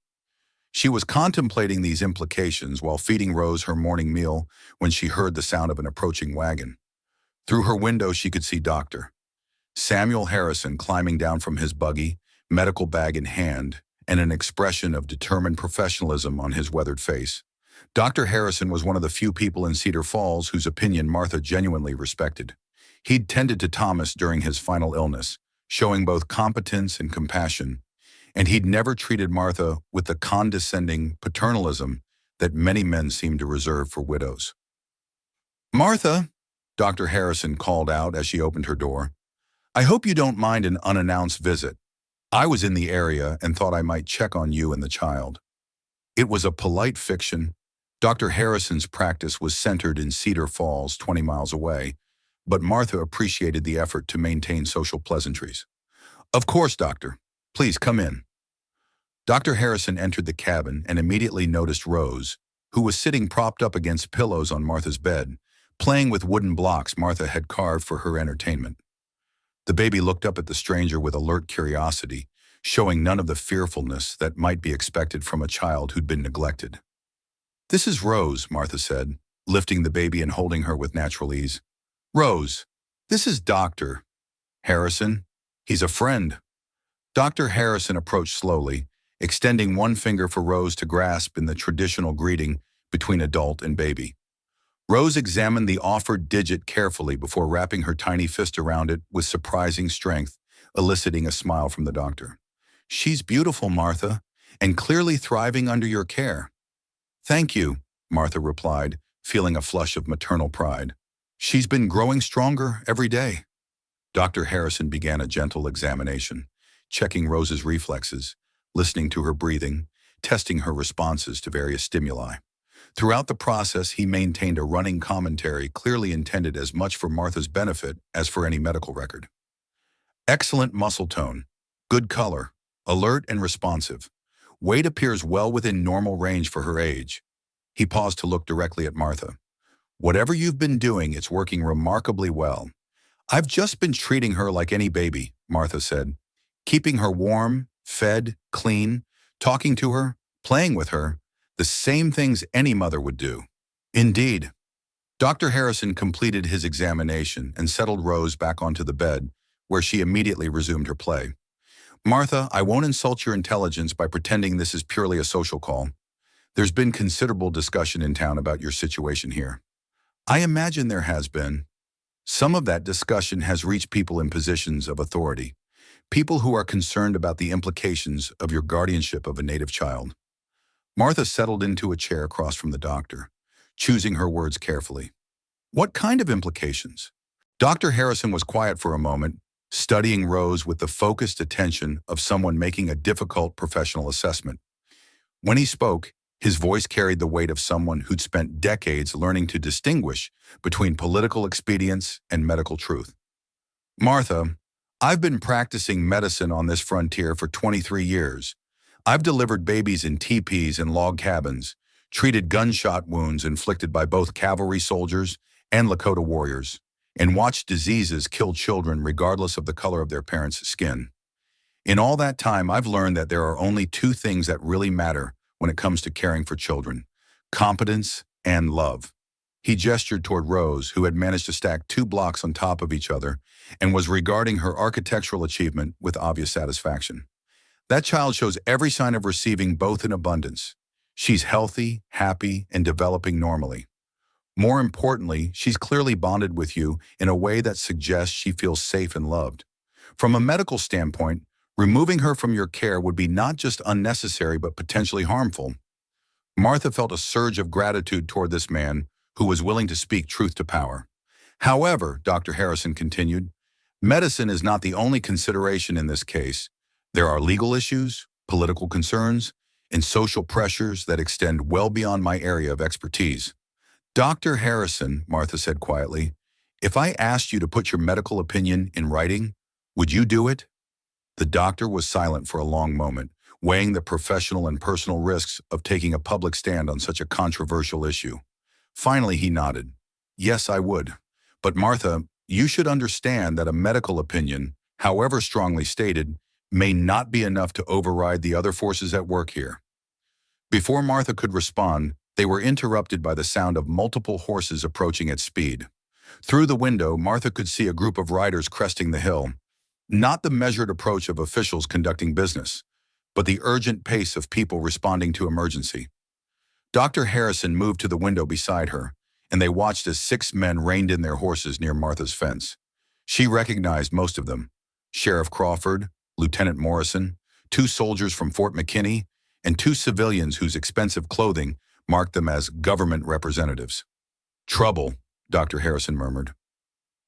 She was contemplating these implications while feeding Rose her morning meal when she heard the sound of an approaching wagon. Through her window, she could see Dr. Samuel Harrison climbing down from his buggy, medical bag in hand, and an expression of determined professionalism on his weathered face. Dr. Harrison was one of the few people in Cedar Falls whose opinion Martha genuinely respected. He'd tended to Thomas during his final illness, showing both competence and compassion, and he'd never treated Martha with the condescending paternalism that many men seem to reserve for widows. "Martha," Dr. Harrison called out as she opened her door, "I hope you don't mind an unannounced visit. I was in the area and thought I might check on you and the child." It was a polite fiction. Dr. Harrison's practice was centered in Cedar Falls, 20 miles away, but Martha appreciated the effort to maintain social pleasantries. "Of course, doctor. Please come in." Dr. Harrison entered the cabin and immediately noticed Rose, who was sitting propped up against pillows on Martha's bed, playing with wooden blocks Martha had carved for her entertainment. The baby looked up at the stranger with alert curiosity, showing none of the fearfulness that might be expected from a child who'd been neglected. "This is Rose," Martha said, lifting the baby and holding her with natural ease. "Rose, this is Dr. Harrison. He's a friend." Dr. Harrison approached slowly, extending one finger for Rose to grasp in the traditional greeting between adult and baby. Rose examined the offered digit carefully before wrapping her tiny fist around it with surprising strength, eliciting a smile from the doctor. "She's beautiful, Martha, and clearly thriving under your care." "Thank you," Martha replied, feeling a flush of maternal pride. "She's been growing stronger every day." Dr. Harrison began a gentle examination, checking Rose's reflexes, listening to her breathing, testing her responses to various stimuli. Throughout the process, he maintained a running commentary clearly intended as much for Martha's benefit as for any medical record. "Excellent muscle tone, good color, alert and responsive. Weight appears well within normal range for her age." He paused to look directly at Martha. "Whatever you've been doing, it's working remarkably well." "I've just been treating her like any baby," Martha said, "keeping her warm, fed, clean, talking to her, playing with her, the same things any mother would do." "Indeed." Dr. Harrison completed his examination and settled Rose back onto the bed, where she immediately resumed her play. "Martha, I won't insult your intelligence by pretending this is purely a social call. There's been considerable discussion in town about your situation here." "I imagine there has been. Some of that discussion has reached people in positions of authority, people who are concerned about the implications of your guardianship of a native child." Martha settled into a chair across from the doctor, choosing her words carefully. "What kind of implications?" Dr. Harrison was quiet for a moment, studying Rose with the focused attention of someone making a difficult professional assessment. When he spoke, his voice carried the weight of someone who'd spent decades learning to distinguish between political expedience and medical truth. "Martha, I've been practicing medicine on this frontier for 23 years. I've delivered babies in teepees and log cabins, treated gunshot wounds inflicted by both cavalry soldiers and Lakota warriors, and watched diseases kill children regardless of the color of their parents' skin. In all that time, I've learned that there are only two things that really matter when it comes to caring for children: competence and love." He gestured toward Rose, who had managed to stack 2 blocks on top of each other and was regarding her architectural achievement with obvious satisfaction. "That child shows every sign of receiving both in abundance. She's healthy, happy, and developing normally. More importantly, she's clearly bonded with you in a way that suggests she feels safe and loved. From a medical standpoint, removing her from your care would be not just unnecessary but potentially harmful." Martha felt a surge of gratitude toward this man who was willing to speak truth to power. "However," Dr. Harrison continued, "medicine is not the only consideration in this case. There are legal issues, political concerns, and social pressures that extend well beyond my area of expertise." "Dr. Harrison," Martha said quietly, "if I asked you to put your medical opinion in writing, would you do it?" The doctor was silent for a long moment, weighing the professional and personal risks of taking a public stand on such a controversial issue. Finally, he nodded. Yes, I would. But Martha, you should understand that a medical opinion, however strongly stated, may not be enough to override the other forces at work here. Before Martha could respond, they were interrupted by the sound of multiple horses approaching at speed. Through the window, Martha could see a group of riders cresting the hill. Not the measured approach of officials conducting business, but the urgent pace of people responding to emergency. Dr. Harrison moved to the window beside her, and they watched as 6 men reined in their horses near Martha's fence. She recognized most of them: Sheriff Crawford, Lieutenant Morrison, 2 soldiers from Fort McKinney, and 2 civilians whose expensive clothing marked them as government representatives. Trouble, Dr. Harrison murmured.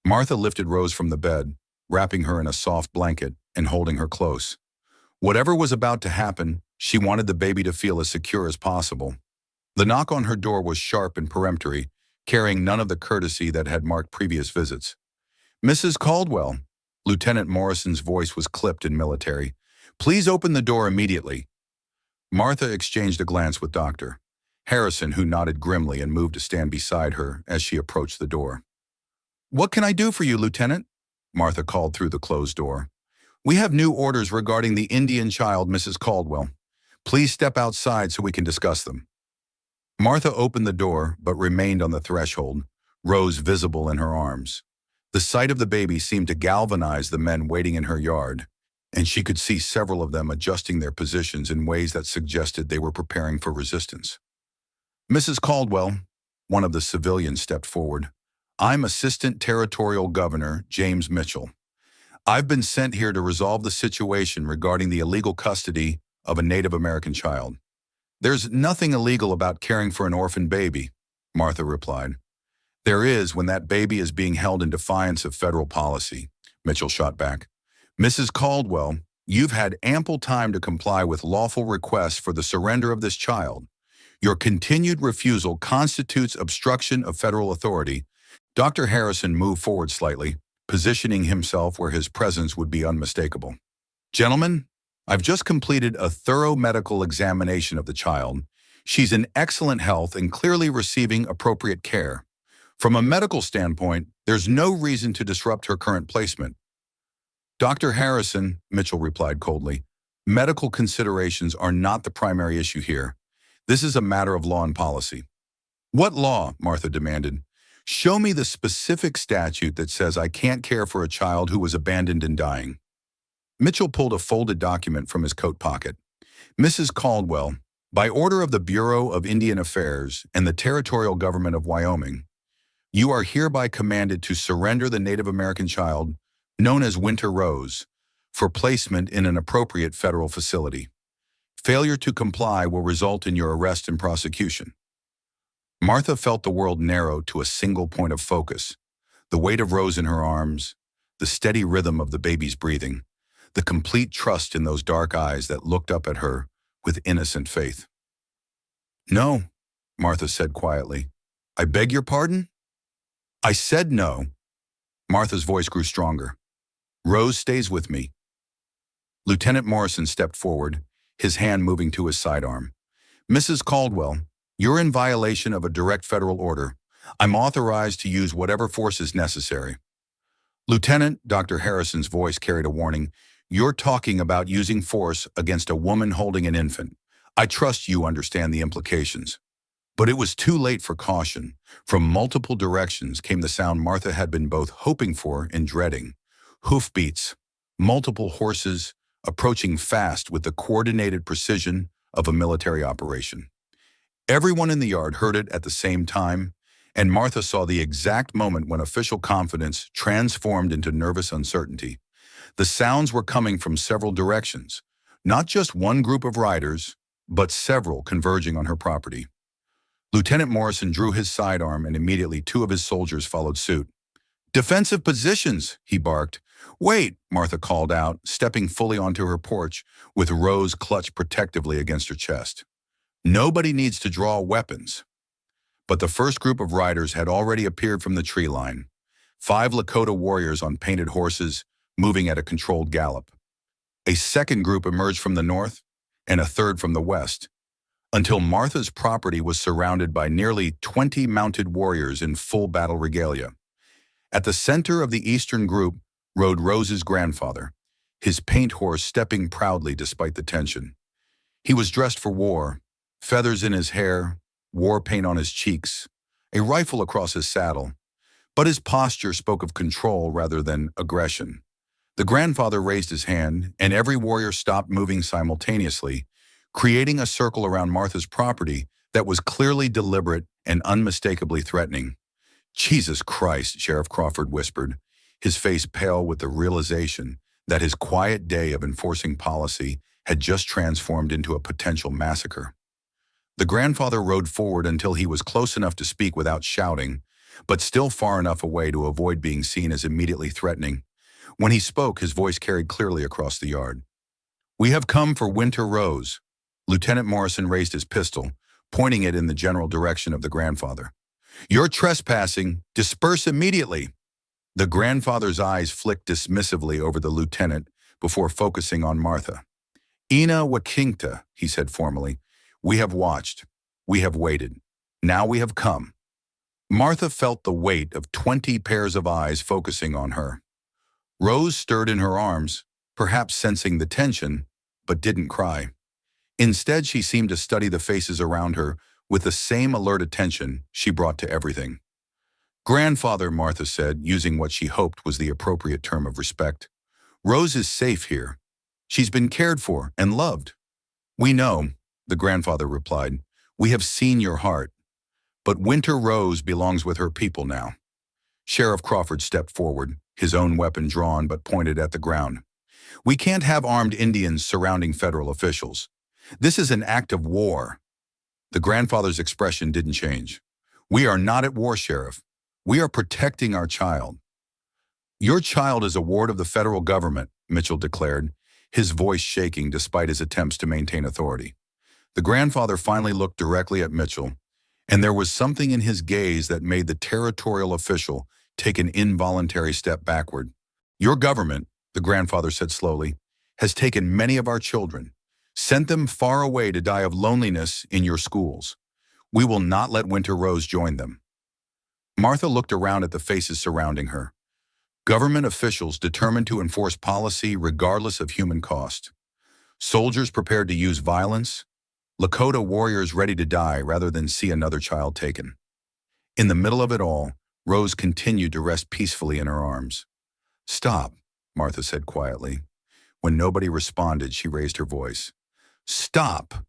Martha lifted Rose from the bed, wrapping her in a soft blanket and holding her close. Whatever was about to happen, she wanted the baby to feel as secure as possible. The knock on her door was sharp and peremptory, carrying none of the courtesy that had marked previous visits. Mrs. Caldwell, Lieutenant Morrison's voice was clipped and military. Please open the door immediately. Martha exchanged a glance with Dr. Harrison, who nodded grimly and moved to stand beside her as she approached the door. What can I do for you, Lieutenant? Martha called through the closed door. We have new orders regarding the Indian child, Mrs. Caldwell. Please step outside so we can discuss them. Martha opened the door but remained on the threshold, Rose visible in her arms. The sight of the baby seemed to galvanize the men waiting in her yard, and she could see several of them adjusting their positions in ways that suggested they were preparing for resistance. Mrs. Caldwell, one of the civilians stepped forward. I'm Assistant Territorial Governor James Mitchell. I've been sent here to resolve the situation regarding the illegal custody of a Native American child. There's nothing illegal about caring for an orphan baby, Martha replied. There is when that baby is being held in defiance of federal policy, Mitchell shot back. Mrs. Caldwell, you've had ample time to comply with lawful requests for the surrender of this child. Your continued refusal constitutes obstruction of federal authority. Dr. Harrison moved forward slightly, positioning himself where his presence would be unmistakable. Gentlemen, I've just completed a thorough medical examination of the child. She's in excellent health and clearly receiving appropriate care. From a medical standpoint, there's no reason to disrupt her current placement. Dr. Harrison, Mitchell replied coldly, medical considerations are not the primary issue here. This is a matter of law and policy. What law? Martha demanded. Show me the specific statute that says I can't care for a child who was abandoned and dying. Mitchell pulled a folded document from his coat pocket. Mrs. Caldwell, by order of the Bureau of Indian Affairs and the Territorial Government of Wyoming, you are hereby commanded to surrender the Native American child, known as Winter Rose, for placement in an appropriate federal facility. Failure to comply will result in your arrest and prosecution. Martha felt the world narrow to a single point of focus, the weight of Rose in her arms, the steady rhythm of the baby's breathing, the complete trust in those dark eyes that looked up at her with innocent faith. No, Martha said quietly. I beg your pardon? I said no. Martha's voice grew stronger. Rose stays with me. Lieutenant Morrison stepped forward, his hand moving to his sidearm. Mrs. Caldwell, you're in violation of a direct federal order. I'm authorized to use whatever force is necessary. Lieutenant, Dr. Harrison's voice carried a warning. You're talking about using force against a woman holding an infant. I trust you understand the implications. But it was too late for caution. From multiple directions came the sound Martha had been both hoping for and dreading. Hoofbeats, multiple horses, approaching fast with the coordinated precision of a military operation. Everyone in the yard heard it at the same time, and Martha saw the exact moment when official confidence transformed into nervous uncertainty. The sounds were coming from several directions, not just one group of riders, but several converging on her property. Lieutenant Morrison drew his sidearm, and immediately 2 of his soldiers followed suit. Defensive positions, he barked. Wait, Martha called out, stepping fully onto her porch with Rose clutched protectively against her chest. Nobody needs to draw weapons. But the first group of riders had already appeared from the tree line. 5 Lakota warriors on painted horses, moving at a controlled gallop. A second group emerged from the north, and a third from the west, until Martha's property was surrounded by nearly 20 mounted warriors in full battle regalia. At the center of the eastern group rode Rose's grandfather, his paint horse stepping proudly despite the tension. He was dressed for war, feathers in his hair, war paint on his cheeks, a rifle across his saddle, but his posture spoke of control rather than aggression. The grandfather raised his hand, and every warrior stopped moving simultaneously, creating a circle around Martha's property that was clearly deliberate and unmistakably threatening. "Jesus Christ," Sheriff Crawford whispered, his face pale with the realization that his quiet day of enforcing policy had just transformed into a potential massacre. The grandfather rode forward until he was close enough to speak without shouting, but still far enough away to avoid being seen as immediately threatening. When he spoke, his voice carried clearly across the yard. "We have come for Winter Rose." Lieutenant Morrison raised his pistol, pointing it in the general direction of the grandfather. "You're trespassing. Disperse immediately." The grandfather's eyes flicked dismissively over the lieutenant before focusing on Martha. "Ina Wakinkta," he said formally. "We have watched. We have waited. Now we have come." Martha felt the weight of 20 pairs of eyes focusing on her. Rose stirred in her arms, perhaps sensing the tension, but didn't cry. Instead, she seemed to study the faces around her with the same alert attention she brought to everything. "Grandfather," Martha said, using what she hoped was the appropriate term of respect, "Rose is safe here. She's been cared for and loved." "We know," the grandfather replied. "We have seen your heart. But Winter Rose belongs with her people now." Sheriff Crawford stepped forward, his own weapon drawn but pointed at the ground. "We can't have armed Indians surrounding federal officials. This is an act of war." The grandfather's expression didn't change. "We are not at war, Sheriff. We are protecting our child." "Your child is a ward of the federal government," Mitchell declared, his voice shaking despite his attempts to maintain authority. The grandfather finally looked directly at Mitchell, and there was something in his gaze that made the territorial official take an involuntary step backward. "Your government," the grandfather said slowly, "has taken many of our children, sent them far away to die of loneliness in your schools. We will not let Winter Rose join them." Martha looked around at the faces surrounding her. Government officials determined to enforce policy regardless of human cost. Soldiers prepared to use violence. Lakota warriors ready to die rather than see another child taken. In the middle of it all, Rose continued to rest peacefully in her arms. "Stop," Martha said quietly. When nobody responded, she raised her voice. "Stop."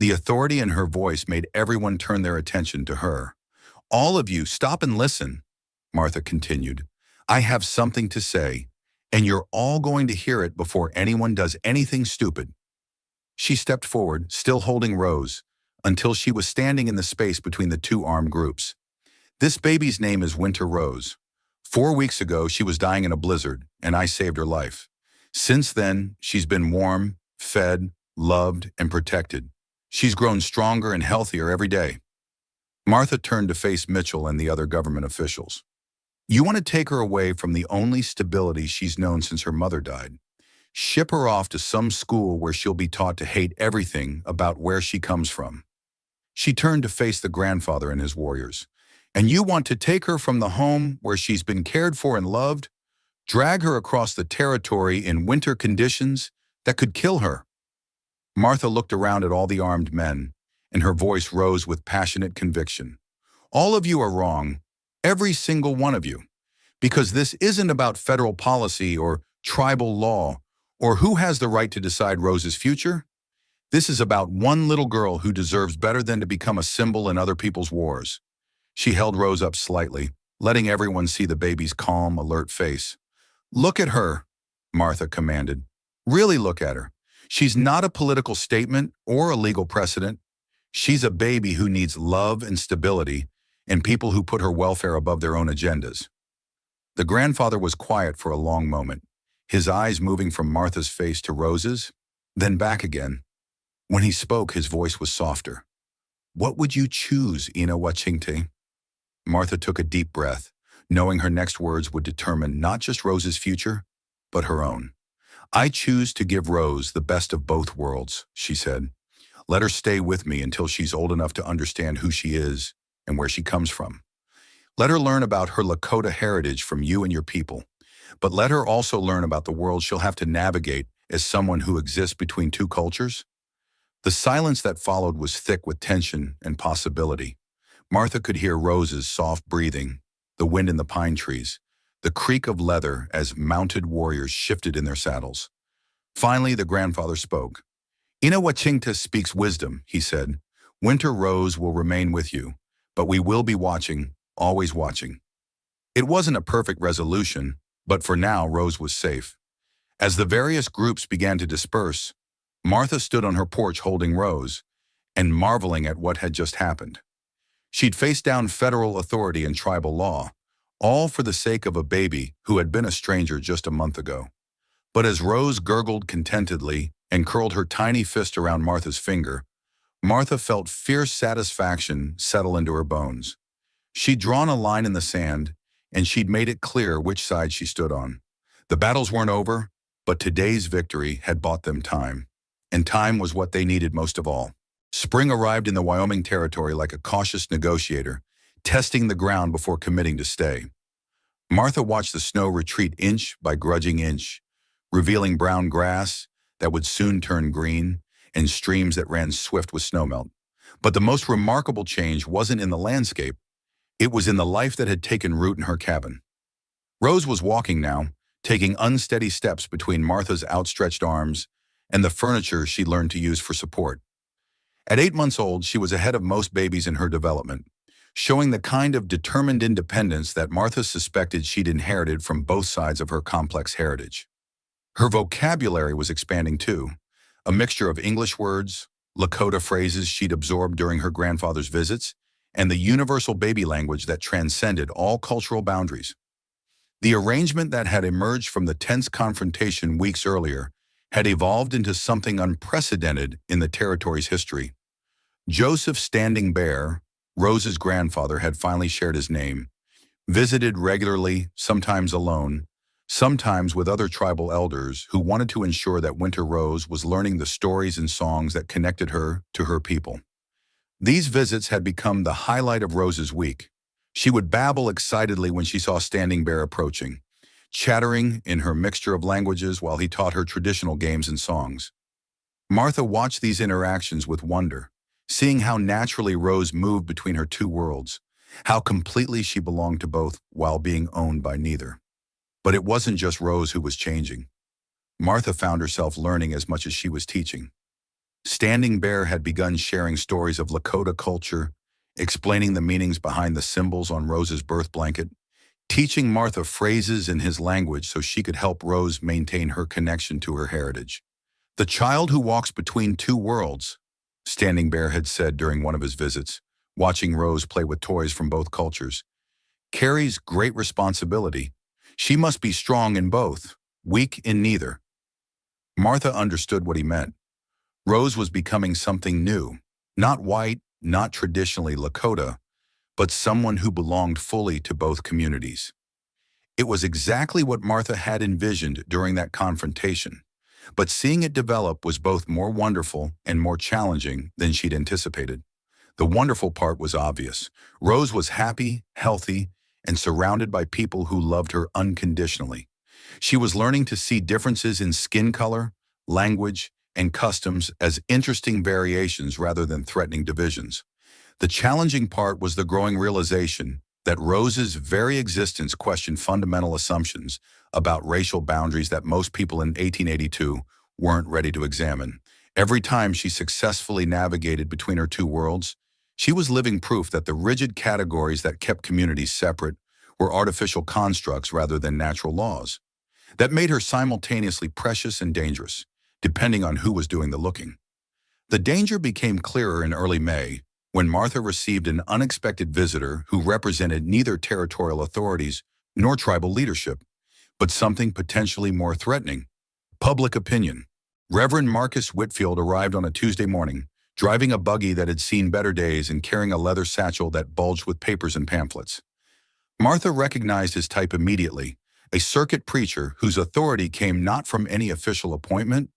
The authority in her voice made everyone turn their attention to her. "All of you, stop and listen," Martha continued. "I have something to say, and you're all going to hear it before anyone does anything stupid." She stepped forward, still holding Rose, until she was standing in the space between the two armed groups. "This baby's name is Winter Rose. 4 weeks ago, she was dying in a blizzard, and I saved her life. Since then, she's been warm, fed, loved, and protected. She's grown stronger and healthier every day." Martha turned to face Mitchell and the other government officials. "You want to take her away from the only stability she's known since her mother died. Ship her off to some school where she'll be taught to hate everything about where she comes from." She turned to face the grandfather and his warriors. "And you want to take her from the home where she's been cared for and loved, drag her across the territory in winter conditions that could kill her?" Martha looked around at all the armed men, and her voice rose with passionate conviction. "All of you are wrong, every single one of you, because this isn't about federal policy or tribal law or who has the right to decide Rose's future. This is about one little girl who deserves better than to become a symbol in other people's wars." She held Rose up slightly, letting everyone see the baby's calm, alert face. "Look at her," Martha commanded. "Really look at her. She's not a political statement or a legal precedent. She's a baby who needs love and stability, and people who put her welfare above their own agendas." The grandfather was quiet for a long moment, his eyes moving from Martha's face to Rose's, then back again. When he spoke, his voice was softer. "What would you choose, Ina Wachinkte?" Martha took a deep breath, knowing her next words would determine not just Rose's future, but her own. "I choose to give Rose the best of both worlds," she said. "Let her stay with me until she's old enough to understand who she is and where she comes from. Let her learn about her Lakota heritage from you and your people. But let her also learn about the world she'll have to navigate as someone who exists between two cultures." The silence that followed was thick with tension and possibility. Martha could hear Rose's soft breathing, the wind in the pine trees, the creak of leather as mounted warriors shifted in their saddles. Finally, the grandfather spoke. "Ina Wachingta speaks wisdom," he said. "Winter Rose will remain with you, but we will be watching, always watching." It wasn't a perfect resolution, but for now Rose was safe. As the various groups began to disperse, Martha stood on her porch holding Rose and marveling at what had just happened. She'd faced down federal authority and tribal law, all for the sake of a baby who had been a stranger just a month ago. But as Rose gurgled contentedly and curled her tiny fist around Martha's finger, Martha felt fierce satisfaction settle into her bones. She'd drawn a line in the sand, and she'd made it clear which side she stood on. The battles weren't over, but today's victory had bought them time. And time was what they needed most of all. Spring arrived in the Wyoming Territory like a cautious negotiator, testing the ground before committing to stay. Martha watched the snow retreat inch by grudging inch, revealing brown grass that would soon turn green and streams that ran swift with snowmelt. But the most remarkable change wasn't in the landscape. It was in the life that had taken root in her cabin. Rose was walking now, taking unsteady steps between Martha's outstretched arms and the furniture she'd learned to use for support. At 8 months old, she was ahead of most babies in her development, showing the kind of determined independence that Martha suspected she'd inherited from both sides of her complex heritage. Her vocabulary was expanding too, a mixture of English words, Lakota phrases she'd absorbed during her grandfather's visits, and the universal baby language that transcended all cultural boundaries. The arrangement that had emerged from the tense confrontation weeks earlier had evolved into something unprecedented in the territory's history. Joseph Standing Bear, Rose's grandfather, had finally shared his name, visited regularly, sometimes alone, sometimes with other tribal elders who wanted to ensure that Winter Rose was learning the stories and songs that connected her to her people. These visits had become the highlight of Rose's week. She would babble excitedly when she saw Standing Bear approaching, chattering in her mixture of languages while he taught her traditional games and songs. Martha watched these interactions with wonder, seeing how naturally Rose moved between her two worlds, how completely she belonged to both while being owned by neither. But it wasn't just Rose who was changing. Martha found herself learning as much as she was teaching. Standing Bear had begun sharing stories of Lakota culture, explaining the meanings behind the symbols on Rose's birth blanket, teaching Martha phrases in his language so she could help Rose maintain her connection to her heritage. "The child who walks between two worlds," Standing Bear had said during one of his visits, watching Rose play with toys from both cultures, "carries great responsibility. She must be strong in both, weak in neither." Martha understood what he meant. Rose was becoming something new, not white, not traditionally Lakota, but someone who belonged fully to both communities. It was exactly what Martha had envisioned during that confrontation, but seeing it develop was both more wonderful and more challenging than she'd anticipated. The wonderful part was obvious. Rose was happy, healthy, and surrounded by people who loved her unconditionally. She was learning to see differences in skin color, language, and customs as interesting variations rather than threatening divisions. The challenging part was the growing realization that Rose's very existence questioned fundamental assumptions about racial boundaries that most people in 1882 weren't ready to examine. Every time she successfully navigated between her two worlds, she was living proof that the rigid categories that kept communities separate were artificial constructs rather than natural laws. That made her simultaneously precious and dangerous, depending on who was doing the looking. The danger became clearer in early May, when Martha received an unexpected visitor who represented neither territorial authorities nor tribal leadership, but something potentially more threatening: public opinion. Reverend Marcus Whitfield arrived on a Tuesday morning, driving a buggy that had seen better days and carrying a leather satchel that bulged with papers and pamphlets. Martha recognized his type immediately, a circuit preacher whose authority came not from any official appointment,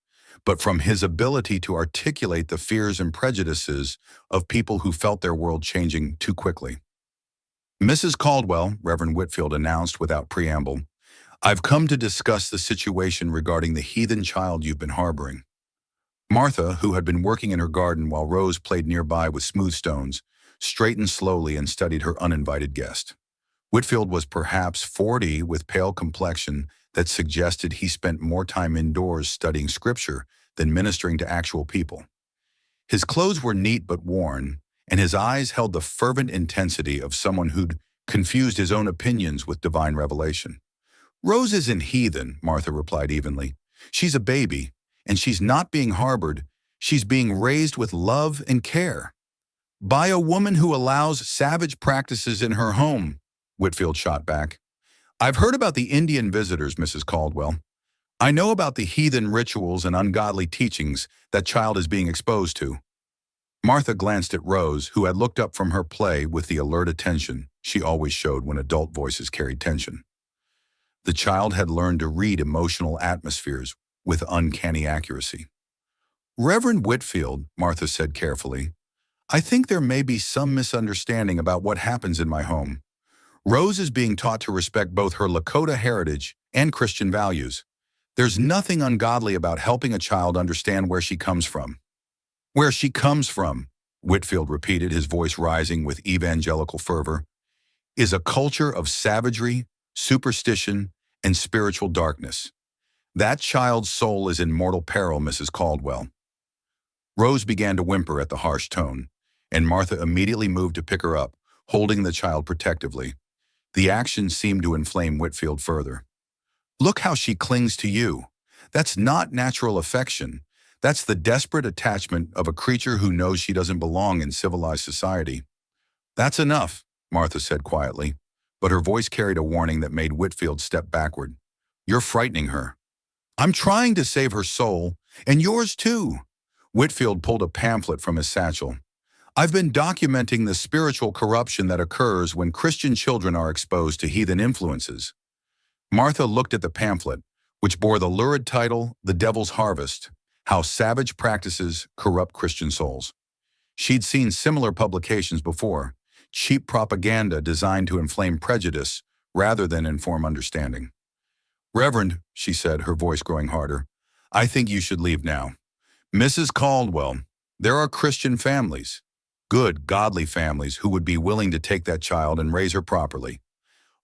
but from his ability to articulate the fears and prejudices of people who felt their world changing too quickly. "Mrs. Caldwell," Reverend Whitfield announced without preamble, "I've come to discuss the situation regarding the heathen child you've been harboring." Martha, who had been working in her garden while Rose played nearby with smooth stones, straightened slowly and studied her uninvited guest. Whitfield was perhaps 40 with pale complexion that suggested he spent more time indoors studying scripture than ministering to actual people. His clothes were neat but worn, and his eyes held the fervent intensity of someone who'd confused his own opinions with divine revelation. "Rose isn't heathen," Martha replied evenly. "She's a baby, and she's not being harbored. She's being raised with love and care. By a woman who allows savage practices in her home," Whitfield shot back. "I've heard about the Indian visitors, Mrs. Caldwell. I know about the heathen rituals and ungodly teachings that child is being exposed to." Martha glanced at Rose, who had looked up from her play with the alert attention she always showed when adult voices carried tension. The child had learned to read emotional atmospheres with uncanny accuracy. "Reverend Whitfield," Martha said carefully, "I think there may be some misunderstanding about what happens in my home. Rose is being taught to respect both her Lakota heritage and Christian values. There's nothing ungodly about helping a child understand where she comes from." "Where she comes from," Whitfield repeated, his voice rising with evangelical fervor, "is a culture of savagery, superstition, and spiritual darkness. That child's soul is in mortal peril, Mrs. Caldwell." Rose began to whimper at the harsh tone, and Martha immediately moved to pick her up, holding the child protectively. The action seemed to inflame Whitfield further. "Look how she clings to you. That's not natural affection. That's the desperate attachment of a creature who knows she doesn't belong in civilized society." "That's enough," Martha said quietly, but her voice carried a warning that made Whitfield step backward. "You're frightening her." "I'm trying to save her soul, and yours too." Whitfield pulled a pamphlet from his satchel. "I've been documenting the spiritual corruption that occurs when Christian children are exposed to heathen influences." Martha looked at the pamphlet, which bore the lurid title, "The Devil's Harvest: How Savage Practices Corrupt Christian Souls." She'd seen similar publications before, cheap propaganda designed to inflame prejudice rather than inform understanding. "Reverend," she said, her voice growing harder, "I think you should leave now. Mrs. Caldwell, there are Christian families, good, godly families who would be willing to take that child and raise her properly,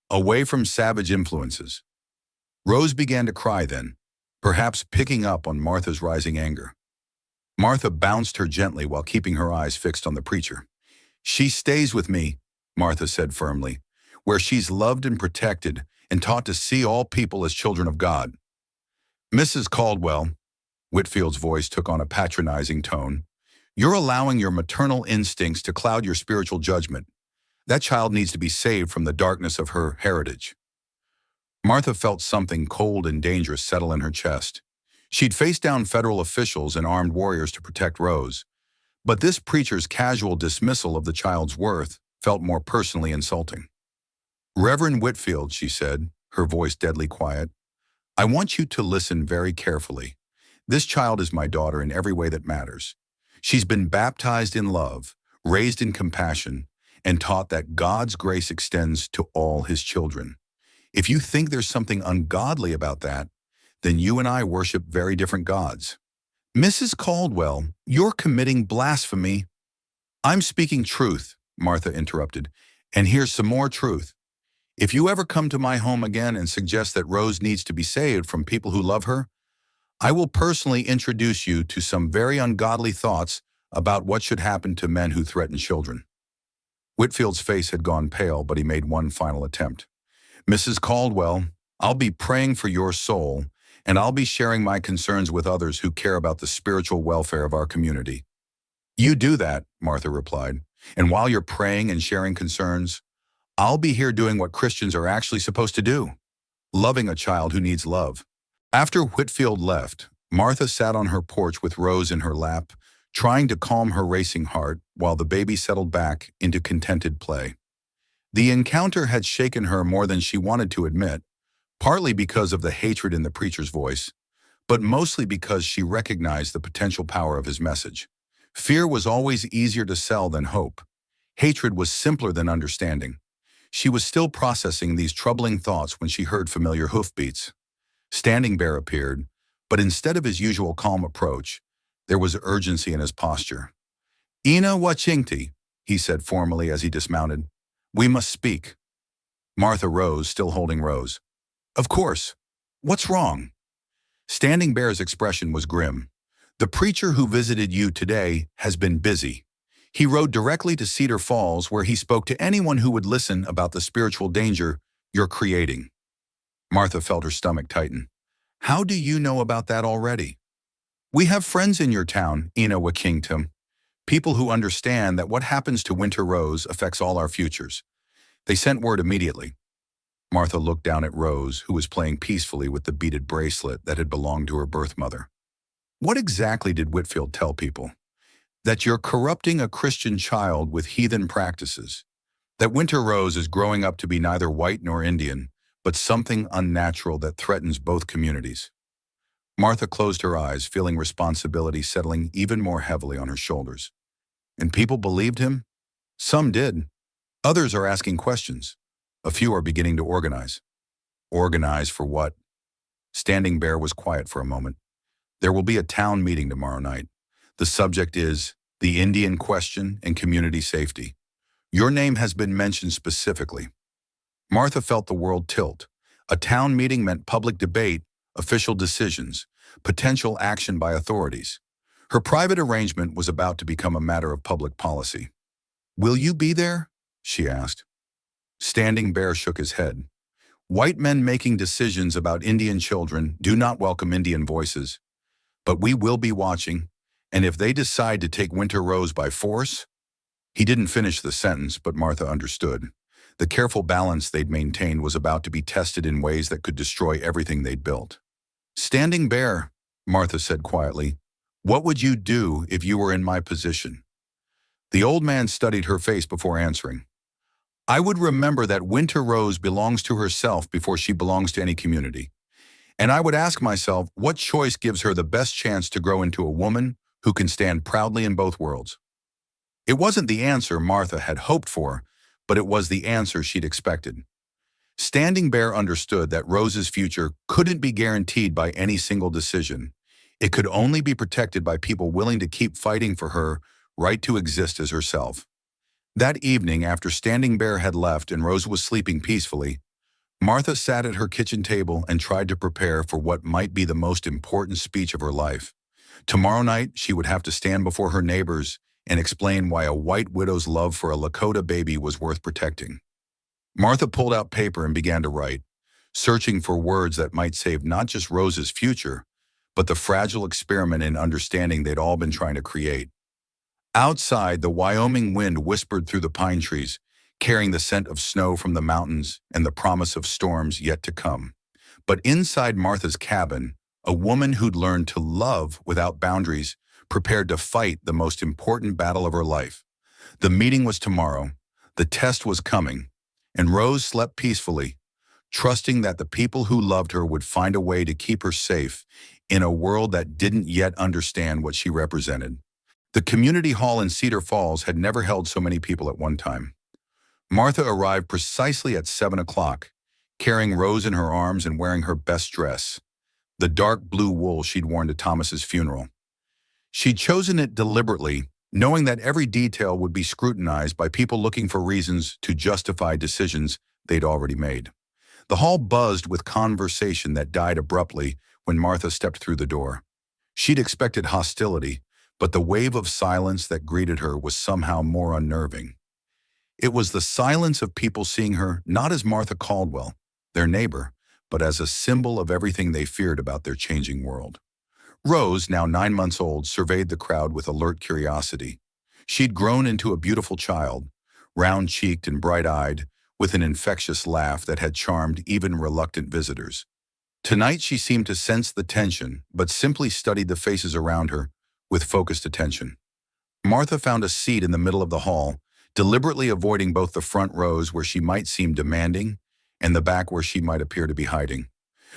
away from savage influences." Rose began to cry then, perhaps picking up on Martha's rising anger. Martha bounced her gently while keeping her eyes fixed on the preacher. "She stays with me," Martha said firmly, "where she's loved and protected and taught to see all people as children of God." "Mrs. Caldwell," Whitfield's voice took on a patronizing tone, "you're allowing your maternal instincts to cloud your spiritual judgment. That child needs to be saved from the darkness of her heritage." Martha felt something cold and dangerous settle in her chest. She'd faced down federal officials and armed warriors to protect Rose, but this preacher's casual dismissal of the child's worth felt more personally insulting. "Reverend Whitfield," she said, her voice deadly quiet, "I want you to listen very carefully. This child is my daughter in every way that matters. She's been baptized in love, raised in compassion, and taught that God's grace extends to all his children. If you think there's something ungodly about that, then you and I worship very different gods." "Mrs. Caldwell, you're committing blasphemy." "I'm speaking truth," Martha interrupted, "and here's some more truth. If you ever come to my home again and suggest that Rose needs to be saved from people who love her, I will personally introduce you to some very ungodly thoughts about what should happen to men who threaten children." Whitfield's face had gone pale, but he made one final attempt. "Mrs. Caldwell, I'll be praying for your soul, and I'll be sharing my concerns with others who care about the spiritual welfare of our community." "You do that," Martha replied, "and while you're praying and sharing concerns, I'll be here doing what Christians are actually supposed to do, loving a child who needs love." After Whitfield left, Martha sat on her porch with Rose in her lap, trying to calm her racing heart while the baby settled back into contented play. The encounter had shaken her more than she wanted to admit, partly because of the hatred in the preacher's voice, but mostly because she recognized the potential power of his message. Fear was always easier to sell than hope. Hatred was simpler than understanding. She was still processing these troubling thoughts when she heard familiar hoofbeats. Standing Bear appeared, but instead of his usual calm approach, there was urgency in his posture. "Ina Wachingti," he said formally as he dismounted. "We must speak." Martha rose, still holding Rose. "Of course. What's wrong?" Standing Bear's expression was grim. "The preacher who visited you today has been busy. He rode directly to Cedar Falls where he spoke to anyone who would listen about the spiritual danger you're creating." Martha felt her stomach tighten. "How do you know about that already?" "We have friends in your town, Ina Wakington. People who understand that what happens to Winter Rose affects all our futures. They sent word immediately." Martha looked down at Rose, who was playing peacefully with the beaded bracelet that had belonged to her birth mother. "What exactly did Whitfield tell people?" "That you're corrupting a Christian child with heathen practices. That Winter Rose is growing up to be neither white nor Indian, but something unnatural that threatens both communities." Martha closed her eyes, feeling responsibility settling even more heavily on her shoulders. "And people believed him?" "Some did. Others are asking questions. A few are beginning to organize." "Organize for what?" Standing Bear was quiet for a moment. "There will be a town meeting tomorrow night. The subject is the Indian question and community safety. Your name has been mentioned specifically." Martha felt the world tilt. A town meeting meant public debate, official decisions, potential action by authorities. Her private arrangement was about to become a matter of public policy. "Will you be there?" she asked. Standing Bear shook his head. "White men making decisions about Indian children do not welcome Indian voices. But we will be watching, and if they decide to take Winter Rose by force—" He didn't finish the sentence, but Martha understood. The careful balance they'd maintained was about to be tested in ways that could destroy everything they'd built. "Standing Bear," Martha said quietly, "what would you do if you were in my position?" The old man studied her face before answering. "I would remember that Winter Rose belongs to herself before she belongs to any community. And I would ask myself what choice gives her the best chance to grow into a woman who can stand proudly in both worlds." It wasn't the answer Martha had hoped for, but it was the answer she'd expected. Standing Bear understood that Rose's future couldn't be guaranteed by any single decision. It could only be protected by people willing to keep fighting for her right to exist as herself. That evening, after Standing Bear had left and Rose was sleeping peacefully, Martha sat at her kitchen table and tried to prepare for what might be the most important speech of her life. Tomorrow night, she would have to stand before her neighbors and explain why a white widow's love for a Lakota baby was worth protecting. Martha pulled out paper and began to write, searching for words that might save not just Rose's future, but the fragile experiment in understanding they'd all been trying to create. Outside, the Wyoming wind whispered through the pine trees, carrying the scent of snow from the mountains and the promise of storms yet to come. But inside Martha's cabin, a woman who'd learned to love without boundaries prepared to fight the most important battle of her life. The meeting was tomorrow, the test was coming, and Rose slept peacefully, trusting that the people who loved her would find a way to keep her safe in a world that didn't yet understand what she represented. The community hall in Cedar Falls had never held so many people at one time. Martha arrived precisely at 7 o'clock, carrying Rose in her arms and wearing her best dress, the dark blue wool she'd worn to Thomas's funeral. She'd chosen it deliberately, knowing that every detail would be scrutinized by people looking for reasons to justify decisions they'd already made. The hall buzzed with conversation that died abruptly when Martha stepped through the door. She'd expected hostility, but the wave of silence that greeted her was somehow more unnerving. It was the silence of people seeing her not as Martha Caldwell, their neighbor, but as a symbol of everything they feared about their changing world. Rose, now 9 months old, surveyed the crowd with alert curiosity. She'd grown into a beautiful child, round-cheeked and bright-eyed, with an infectious laugh that had charmed even reluctant visitors. Tonight she seemed to sense the tension, but simply studied the faces around her with focused attention. Martha found a seat in the middle of the hall, deliberately avoiding both the front rows where she might seem demanding and the back where she might appear to be hiding.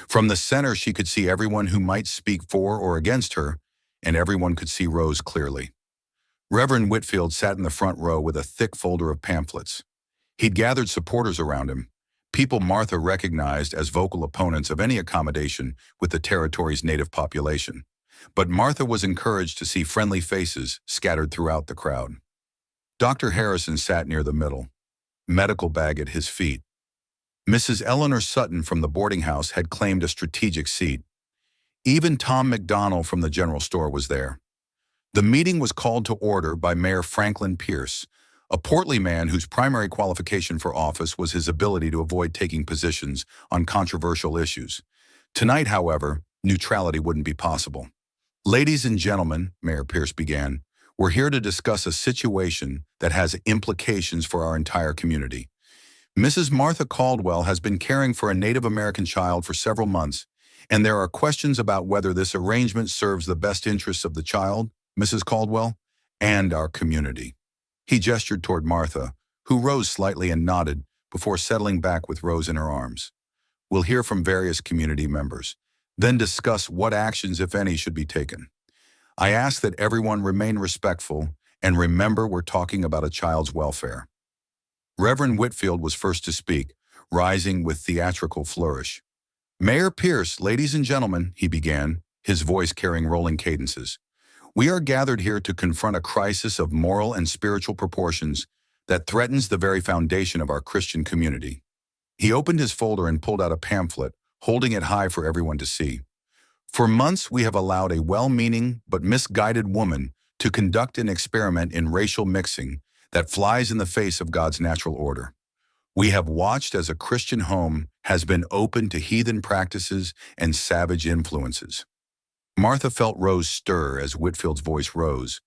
From the center, she could see everyone who might speak for or against her, and everyone could see Rose clearly. Reverend Whitfield sat in the front row with a thick folder of pamphlets. He'd gathered supporters around him, people Martha recognized as vocal opponents of any accommodation with the territory's native population. But Martha was encouraged to see friendly faces scattered throughout the crowd. Dr. Harrison sat near the middle, medical bag at his feet. Mrs. Eleanor Sutton from the boarding house had claimed a strategic seat. Even Tom McDonnell from the general store was there. The meeting was called to order by Mayor Franklin Pierce, a portly man whose primary qualification for office was his ability to avoid taking positions on controversial issues. Tonight, however, neutrality wouldn't be possible. Ladies and gentlemen, Mayor Pierce began, we're here to discuss a situation that has implications for our entire community. Mrs. Martha Caldwell has been caring for a Native American child for several months, and there are questions about whether this arrangement serves the best interests of the child, Mrs. Caldwell, and our community. He gestured toward Martha, who rose slightly and nodded before settling back with Rose in her arms. We'll hear from various community members, then discuss what actions, if any, should be taken. I ask that everyone remain respectful and remember we're talking about a child's welfare. Reverend Whitfield was first to speak, rising with theatrical flourish. Mayor Pierce, ladies and gentlemen, he began, his voice carrying rolling cadences. We are gathered here to confront a crisis of moral and spiritual proportions that threatens the very foundation of our Christian community. He opened his folder and pulled out a pamphlet, holding it high for everyone to see. For months, we have allowed a well-meaning but misguided woman to conduct an experiment in racial mixing that flies in the face of God's natural order. We have watched as a Christian home has been open to heathen practices and savage influences. Martha felt Rose stir as Whitfield's voice rose,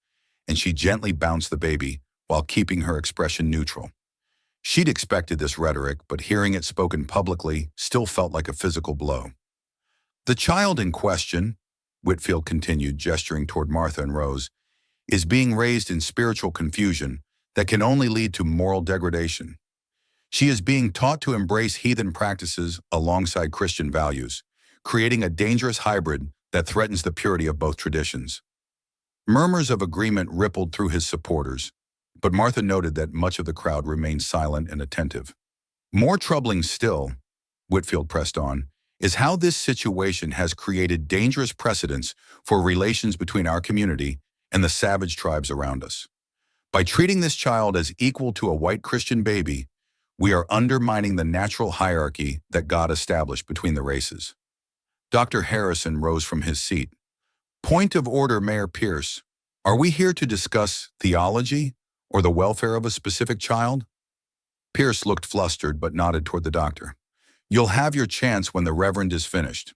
and she gently bounced the baby while keeping her expression neutral. She'd expected this rhetoric, but hearing it spoken publicly still felt like a physical blow. The child in question, Whitfield continued, gesturing toward Martha and Rose, is being raised in spiritual confusion that can only lead to moral degradation. She is being taught to embrace heathen practices alongside Christian values, creating a dangerous hybrid that threatens the purity of both traditions. Murmurs of agreement rippled through his supporters, but Martha noted that much of the crowd remained silent and attentive. More troubling still, Whitfield pressed on, is how this situation has created dangerous precedents for relations between our community and the savage tribes around us. By treating this child as equal to a white Christian baby, we are undermining the natural hierarchy that God established between the races. Dr. Harrison rose from his seat. Point of order, Mayor Pierce. Are we here to discuss theology or the welfare of a specific child? Pierce looked flustered but nodded toward the doctor. You'll have your chance when the Reverend is finished.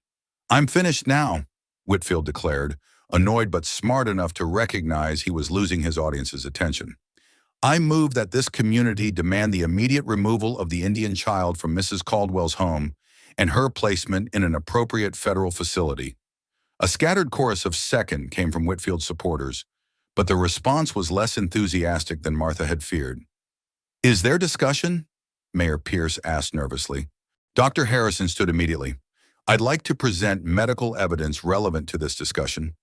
I'm finished now, Whitfield declared, annoyed but smart enough to recognize he was losing his audience's attention. I move that this community demand the immediate removal of the Indian child from Mrs. Caldwell's home and her placement in an appropriate federal facility. A scattered chorus of second came from Whitfield's supporters, but the response was less enthusiastic than Martha had feared. Is there discussion? Mayor Pierce asked nervously. Dr. Harrison stood immediately. I'd like to present medical evidence relevant to this discussion.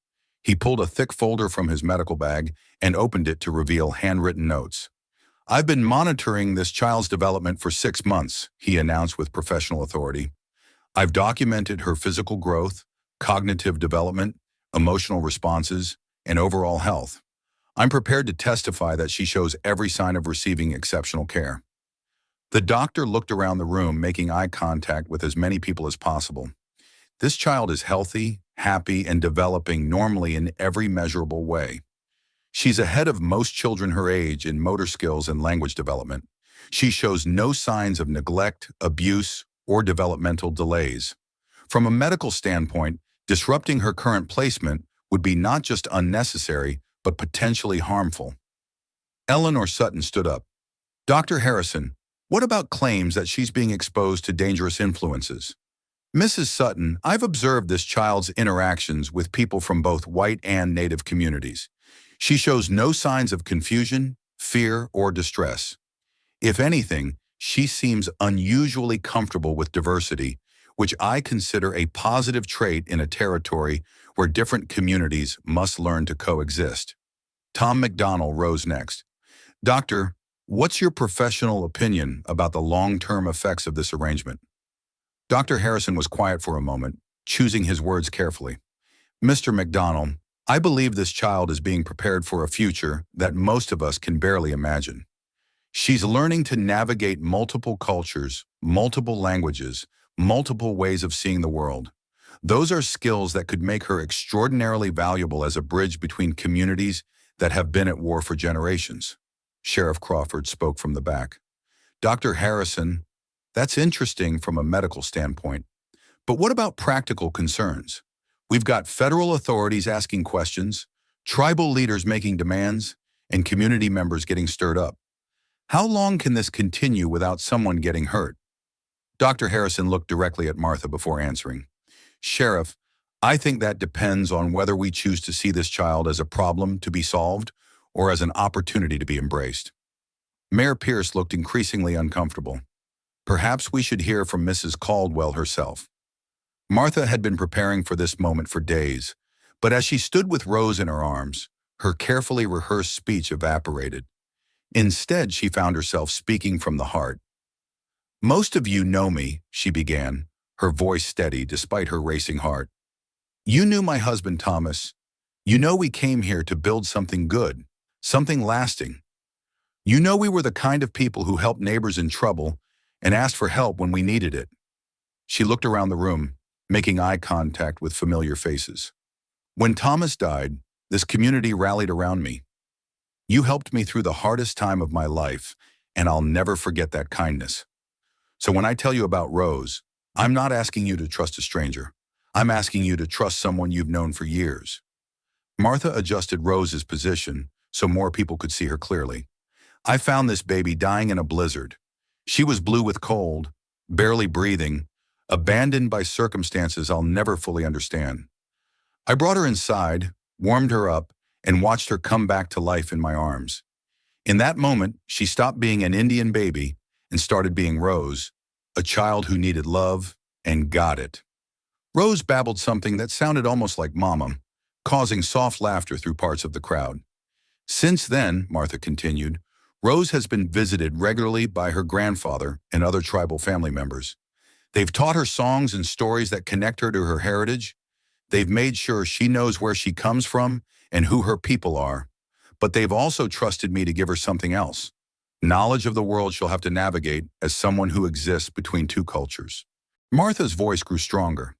He pulled a thick folder from his medical bag and opened it to reveal handwritten notes. I've been monitoring this child's development for 6 months, he announced with professional authority. I've documented her physical growth, cognitive development, emotional responses, and overall health. I'm prepared to testify that she shows every sign of receiving exceptional care. The doctor looked around the room, making eye contact with as many people as possible. This child is healthy, happy, and developing normally in every measurable way. She's ahead of most children her age in motor skills and language development. She shows no signs of neglect, abuse, or developmental delays. From a medical standpoint, disrupting her current placement would be not just unnecessary, but potentially harmful. Eleanor Sutton stood up. Dr. Harrison, what about claims that she's being exposed to dangerous influences? Mrs. Sutton, I've observed this child's interactions with people from both white and Native communities. She shows no signs of confusion, fear, or distress. If anything, she seems unusually comfortable with diversity, which I consider a positive trait in a territory where different communities must learn to coexist. Tom McDonald rose next. Doctor, what's your professional opinion about the long-term effects of this arrangement? Dr. Harrison was quiet for a moment, choosing his words carefully. Mr. McDonald, I believe this child is being prepared for a future that most of us can barely imagine. She's learning to navigate multiple cultures, multiple languages, multiple ways of seeing the world. Those are skills that could make her extraordinarily valuable as a bridge between communities that have been at war for generations. Sheriff Crawford spoke from the back. Dr. Harrison, that's interesting from a medical standpoint. But what about practical concerns? We've got federal authorities asking questions, tribal leaders making demands, and community members getting stirred up. How long can this continue without someone getting hurt? Dr. Harrison looked directly at Martha before answering. Sheriff, I think that depends on whether we choose to see this child as a problem to be solved or as an opportunity to be embraced. Mayor Pierce looked increasingly uncomfortable. Perhaps we should hear from Mrs. Caldwell herself. Martha had been preparing for this moment for days, but as she stood with Rose in her arms, her carefully rehearsed speech evaporated. Instead, she found herself speaking from the heart. Most of you know me, she began, her voice steady despite her racing heart. You knew my husband, Thomas. You know we came here to build something good, something lasting. You know we were the kind of people who helped neighbors in trouble and asked for help when we needed it. She looked around the room, making eye contact with familiar faces. When Thomas died, this community rallied around me. You helped me through the hardest time of my life, and I'll never forget that kindness. So when I tell you about Rose, I'm not asking you to trust a stranger. I'm asking you to trust someone you've known for years. Martha adjusted Rose's position so more people could see her clearly. I found this baby dying in a blizzard. She was blue with cold, barely breathing, abandoned by circumstances I'll never fully understand. I brought her inside, warmed her up, and watched her come back to life in my arms. In that moment, she stopped being an Indian baby and started being Rose, a child who needed love and got it. Rose babbled something that sounded almost like Mama, causing soft laughter through parts of the crowd. Since then, Martha continued, Rose has been visited regularly by her grandfather and other tribal family members. They've taught her songs and stories that connect her to her heritage. They've made sure she knows where she comes from and who her people are. But they've also trusted me to give her something else. Knowledge of the world she'll have to navigate as someone who exists between two cultures. Martha's voice grew stronger.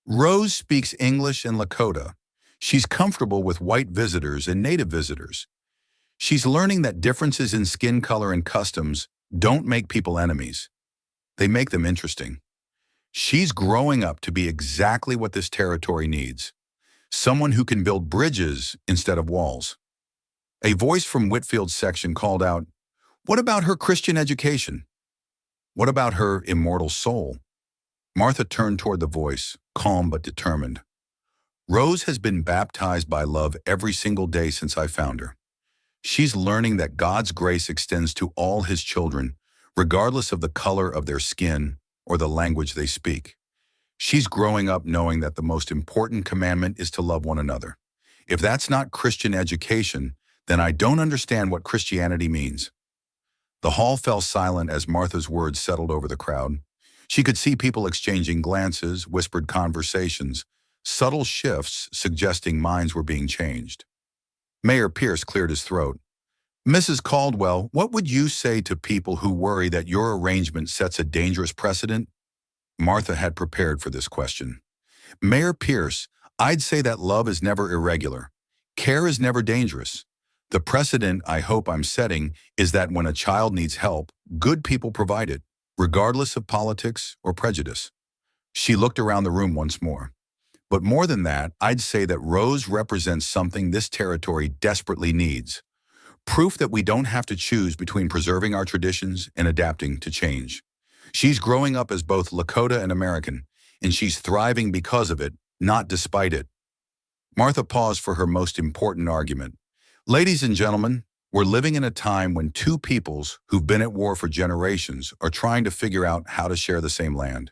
Rose speaks English and Lakota. She's comfortable with white visitors and native visitors. She's learning that differences in skin color and customs don't make people enemies. They make them interesting. She's growing up to be exactly what this territory needs. Someone who can build bridges instead of walls. A voice from Whitfield's section called out, "What about her Christian education? What about her immortal soul?" Martha turned toward the voice, calm but determined. Rose has been baptized by love every single day since I found her. She's learning that God's grace extends to all his children, regardless of the color of their skin or the language they speak. She's growing up knowing that the most important commandment is to love one another. If that's not Christian education, then I don't understand what Christianity means. The hall fell silent as Martha's words settled over the crowd. She could see people exchanging glances, whispered conversations, subtle shifts suggesting minds were being changed. Mayor Pierce cleared his throat. Mrs. Caldwell, what would you say to people who worry that your arrangement sets a dangerous precedent? Martha had prepared for this question. Mayor Pierce, I'd say that love is never irregular. Care is never dangerous. The precedent I hope I'm setting is that when a child needs help, good people provide it, regardless of politics or prejudice. She looked around the room once more. But more than that, I'd say that Rose represents something this territory desperately needs. Proof that we don't have to choose between preserving our traditions and adapting to change. She's growing up as both Lakota and American, and she's thriving because of it, not despite it. Martha paused for her most important argument. Ladies and gentlemen, we're living in a time when two peoples who've been at war for generations are trying to figure out how to share the same land.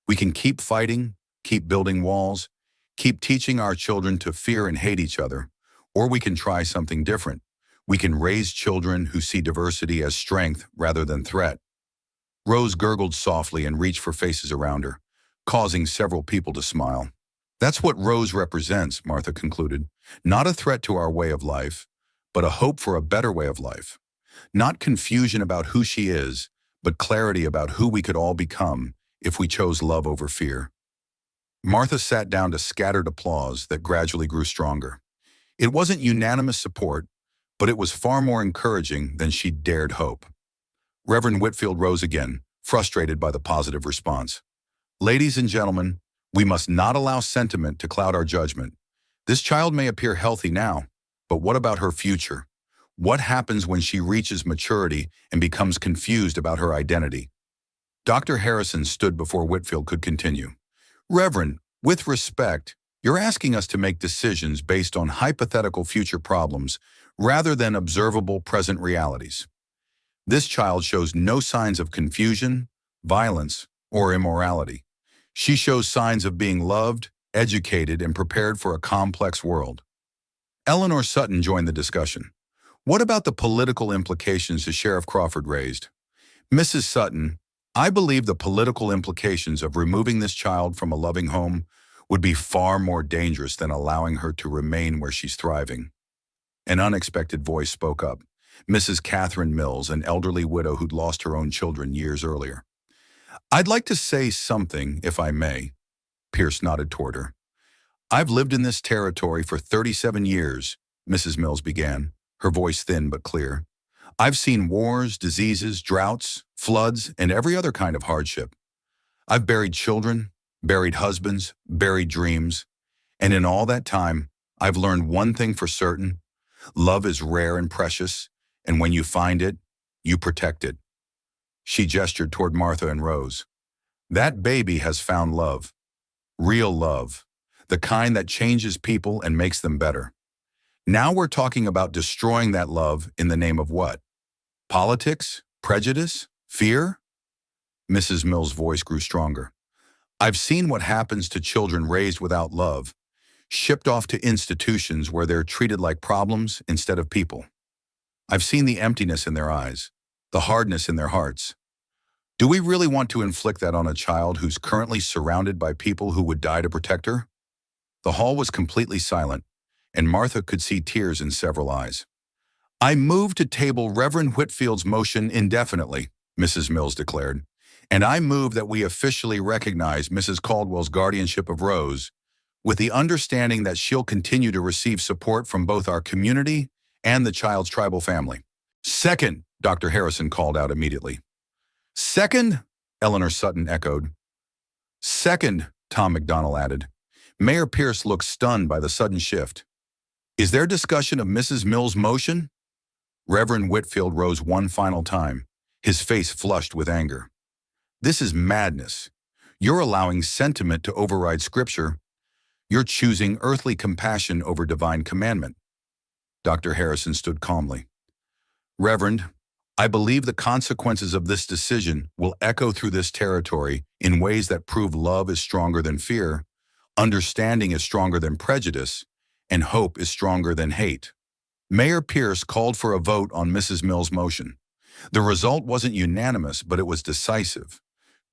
We can keep fighting, keep building walls, keep teaching our children to fear and hate each other, or we can try something different. We can raise children who see diversity as strength rather than threat. Rose gurgled softly and reached for faces around her, causing several people to smile. That's what Rose represents, Martha concluded. Not a threat to our way of life, but a hope for a better way of life. Not confusion about who she is, but clarity about who we could all become if we chose love over fear. Martha sat down to scattered applause that gradually grew stronger. It wasn't unanimous support, but it was far more encouraging than she'd dared hope. Reverend Whitfield rose again, frustrated by the positive response. Ladies and gentlemen, we must not allow sentiment to cloud our judgment. This child may appear healthy now, but what about her future? What happens when she reaches maturity and becomes confused about her identity? Dr. Harrison stood before Whitfield could continue. Reverend, with respect, you're asking us to make decisions based on hypothetical future problems rather than observable present realities. This child shows no signs of confusion, violence, or immorality. She shows signs of being loved, educated, and prepared for a complex world. Eleanor Sutton joined the discussion. What about the political implications the Sheriff Crawford raised? Mrs. Sutton, I believe the political implications of removing this child from a loving home would be far more dangerous than allowing her to remain where she's thriving. An unexpected voice spoke up. Mrs. Catherine Mills, an elderly widow who'd lost her own children years earlier. I'd like to say something, if I may. Pierce nodded toward her. I've lived in this territory for 37 years, Mrs. Mills began, her voice thin but clear. I've seen wars, diseases, droughts, floods, and every other kind of hardship. I've buried children, buried husbands, buried dreams, and in all that time, I've learned one thing for certain. Love is rare and precious, and when you find it, you protect it. She gestured toward Martha and Rose. That baby has found love. Real love. The kind that changes people and makes them better. Now we're talking about destroying that love in the name of what? Politics? Prejudice? Fear? Mrs. Mills' voice grew stronger. I've seen what happens to children raised without love, shipped off to institutions where they're treated like problems instead of people. I've seen the emptiness in their eyes, the hardness in their hearts. Do we really want to inflict that on a child who's currently surrounded by people who would die to protect her? The hall was completely silent, and Martha could see tears in several eyes. I move to table Reverend Whitfield's motion indefinitely, Mrs. Mills declared, and I move that we officially recognize Mrs. Caldwell's guardianship of Rose, with the understanding that she'll continue to receive support from both our community and the child's tribal family. Second, Dr. Harrison called out immediately. Second, Eleanor Sutton echoed. Second, Tom McDonnell added. Mayor Pierce looked stunned by the sudden shift. Is there discussion of Mrs. Mills' motion? Reverend Whitfield rose one final time, his face flushed with anger. This is madness. You're allowing sentiment to override Scripture. You're choosing earthly compassion over divine commandment. Dr. Harrison stood calmly. Reverend, I believe the consequences of this decision will echo through this territory in ways that prove love is stronger than fear, understanding is stronger than prejudice, and hope is stronger than hate. Mayor Pierce called for a vote on Mrs. Mills' motion. The result wasn't unanimous, but it was decisive.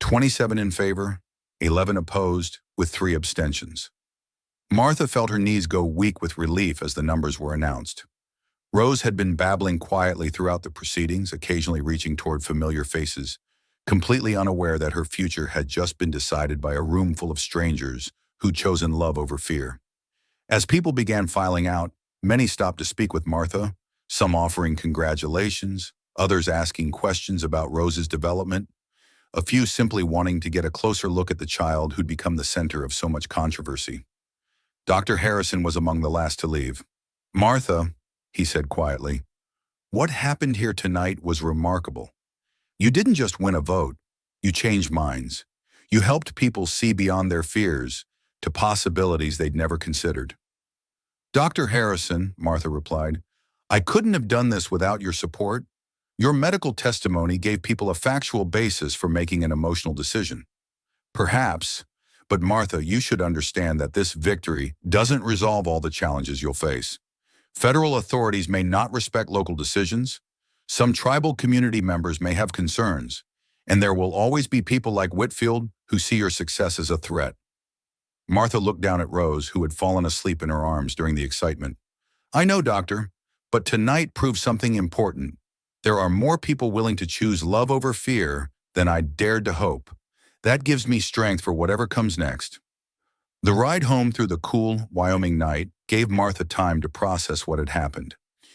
27 in favor, 11 opposed, with 3 abstentions. Martha felt her knees go weak with relief as the numbers were announced. Rose had been babbling quietly throughout the proceedings, occasionally reaching toward familiar faces, completely unaware that her future had just been decided by a room full of strangers who'd chosen love over fear. As people began filing out, many stopped to speak with Martha, some offering congratulations, others asking questions about Rose's development, a few simply wanting to get a closer look at the child who'd become the center of so much controversy. Dr. Harrison was among the last to leave. Martha, he said quietly, what happened here tonight was remarkable. You didn't just win a vote, you changed minds. You helped people see beyond their fears to possibilities they'd never considered. Dr. Harrison, Martha replied, I couldn't have done this without your support. Your medical testimony gave people a factual basis for making an emotional decision. Perhaps, but Martha, you should understand that this victory doesn't resolve all the challenges you'll face. Federal authorities may not respect local decisions. Some tribal community members may have concerns, and there will always be people like Whitfield who see your success as a threat. Martha looked down at Rose, who had fallen asleep in her arms during the excitement. I know, Doctor, but tonight proved something important. There are more people willing to choose love over fear than I dared to hope. That gives me strength for whatever comes next. The ride home through the cool Wyoming night gave Martha time to process what had happened.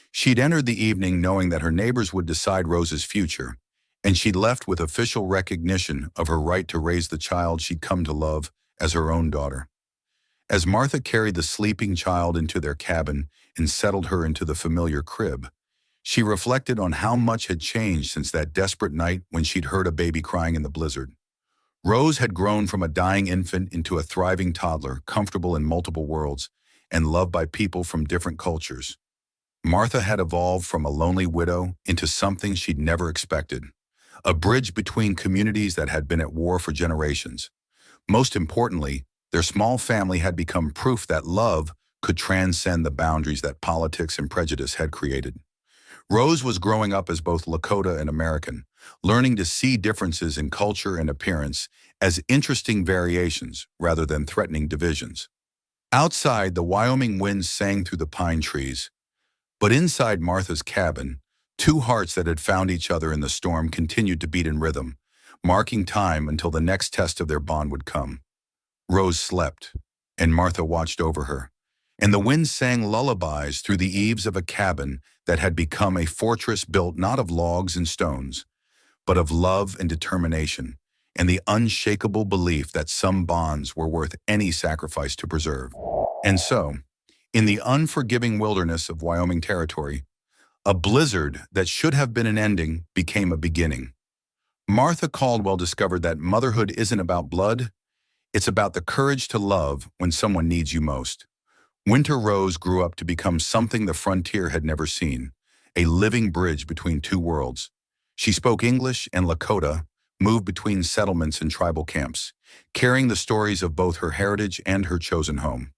She'd entered the evening knowing that her neighbors would decide Rose's future, and she'd left with official recognition of her right to raise the child she'd come to love as her own daughter. As Martha carried the sleeping child into their cabin and settled her into the familiar crib, she reflected on how much had changed since that desperate night when she'd heard a baby crying in the blizzard. Rose had grown from a dying infant into a thriving toddler, comfortable in multiple worlds and loved by people from different cultures. Martha had evolved from a lonely widow into something she'd never expected, a bridge between communities that had been at war for generations. Most importantly, their small family had become proof that love could transcend the boundaries that politics and prejudice had created. Rose was growing up as both Lakota and American, learning to see differences in culture and appearance as interesting variations rather than threatening divisions. Outside, the Wyoming winds sang through the pine trees, but inside Martha's cabin, two hearts that had found each other in the storm continued to beat in rhythm, marking time until the next test of their bond would come. Rose slept, and Martha watched over her, and the wind sang lullabies through the eaves of a cabin that had become a fortress built not of logs and stones, but of love and determination, and the unshakable belief that some bonds were worth any sacrifice to preserve. And so, in the unforgiving wilderness of Wyoming territory, a blizzard that should have been an ending became a beginning. Martha Caldwell discovered that motherhood isn't about blood, it's about the courage to love when someone needs you most. Winter Rose grew up to become something the frontier had never seen, a living bridge between two worlds. She spoke English and Lakota, moved between settlements and tribal camps, carrying the stories of both her heritage and her chosen home.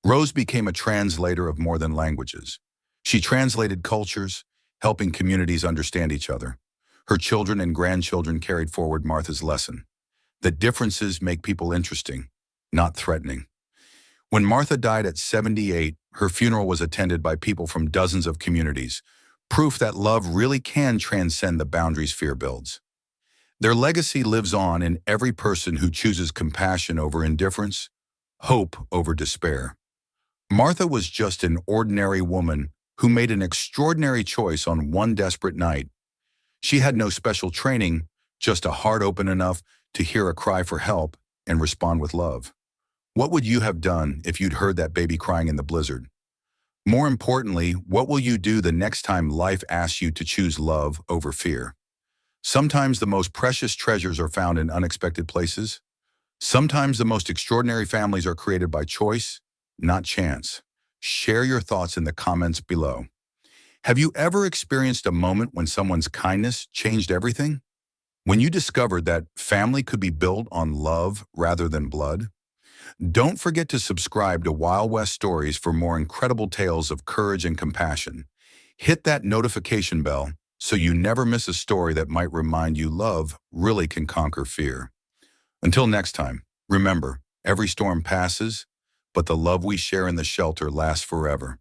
Rose became a translator of more than languages. She translated cultures, helping communities understand each other. Her children and grandchildren carried forward Martha's lesson, that differences make people interesting, not threatening. When Martha died at 78, her funeral was attended by people from dozens of communities, proof that love really can transcend the boundaries fear builds. Their legacy lives on in every person who chooses compassion over indifference, hope over despair. Martha was just an ordinary woman who made an extraordinary choice on one desperate night. She had no special training, just a heart open enough to hear a cry for help and respond with love. What would you have done if you'd heard that baby crying in the blizzard? More importantly, what will you do the next time life asks you to choose love over fear? Sometimes the most precious treasures are found in unexpected places. Sometimes the most extraordinary families are created by choice, not chance. Share your thoughts in the comments below. Have you ever experienced a moment when someone's kindness changed everything? When you discovered that family could be built on love rather than blood? Don't forget to subscribe to Wild West Stories for more incredible tales of courage and compassion. Hit that notification bell so you never miss a story that might remind you love really can conquer fear. Until next time, remember, every storm passes, but the love we share in the shelter lasts forever.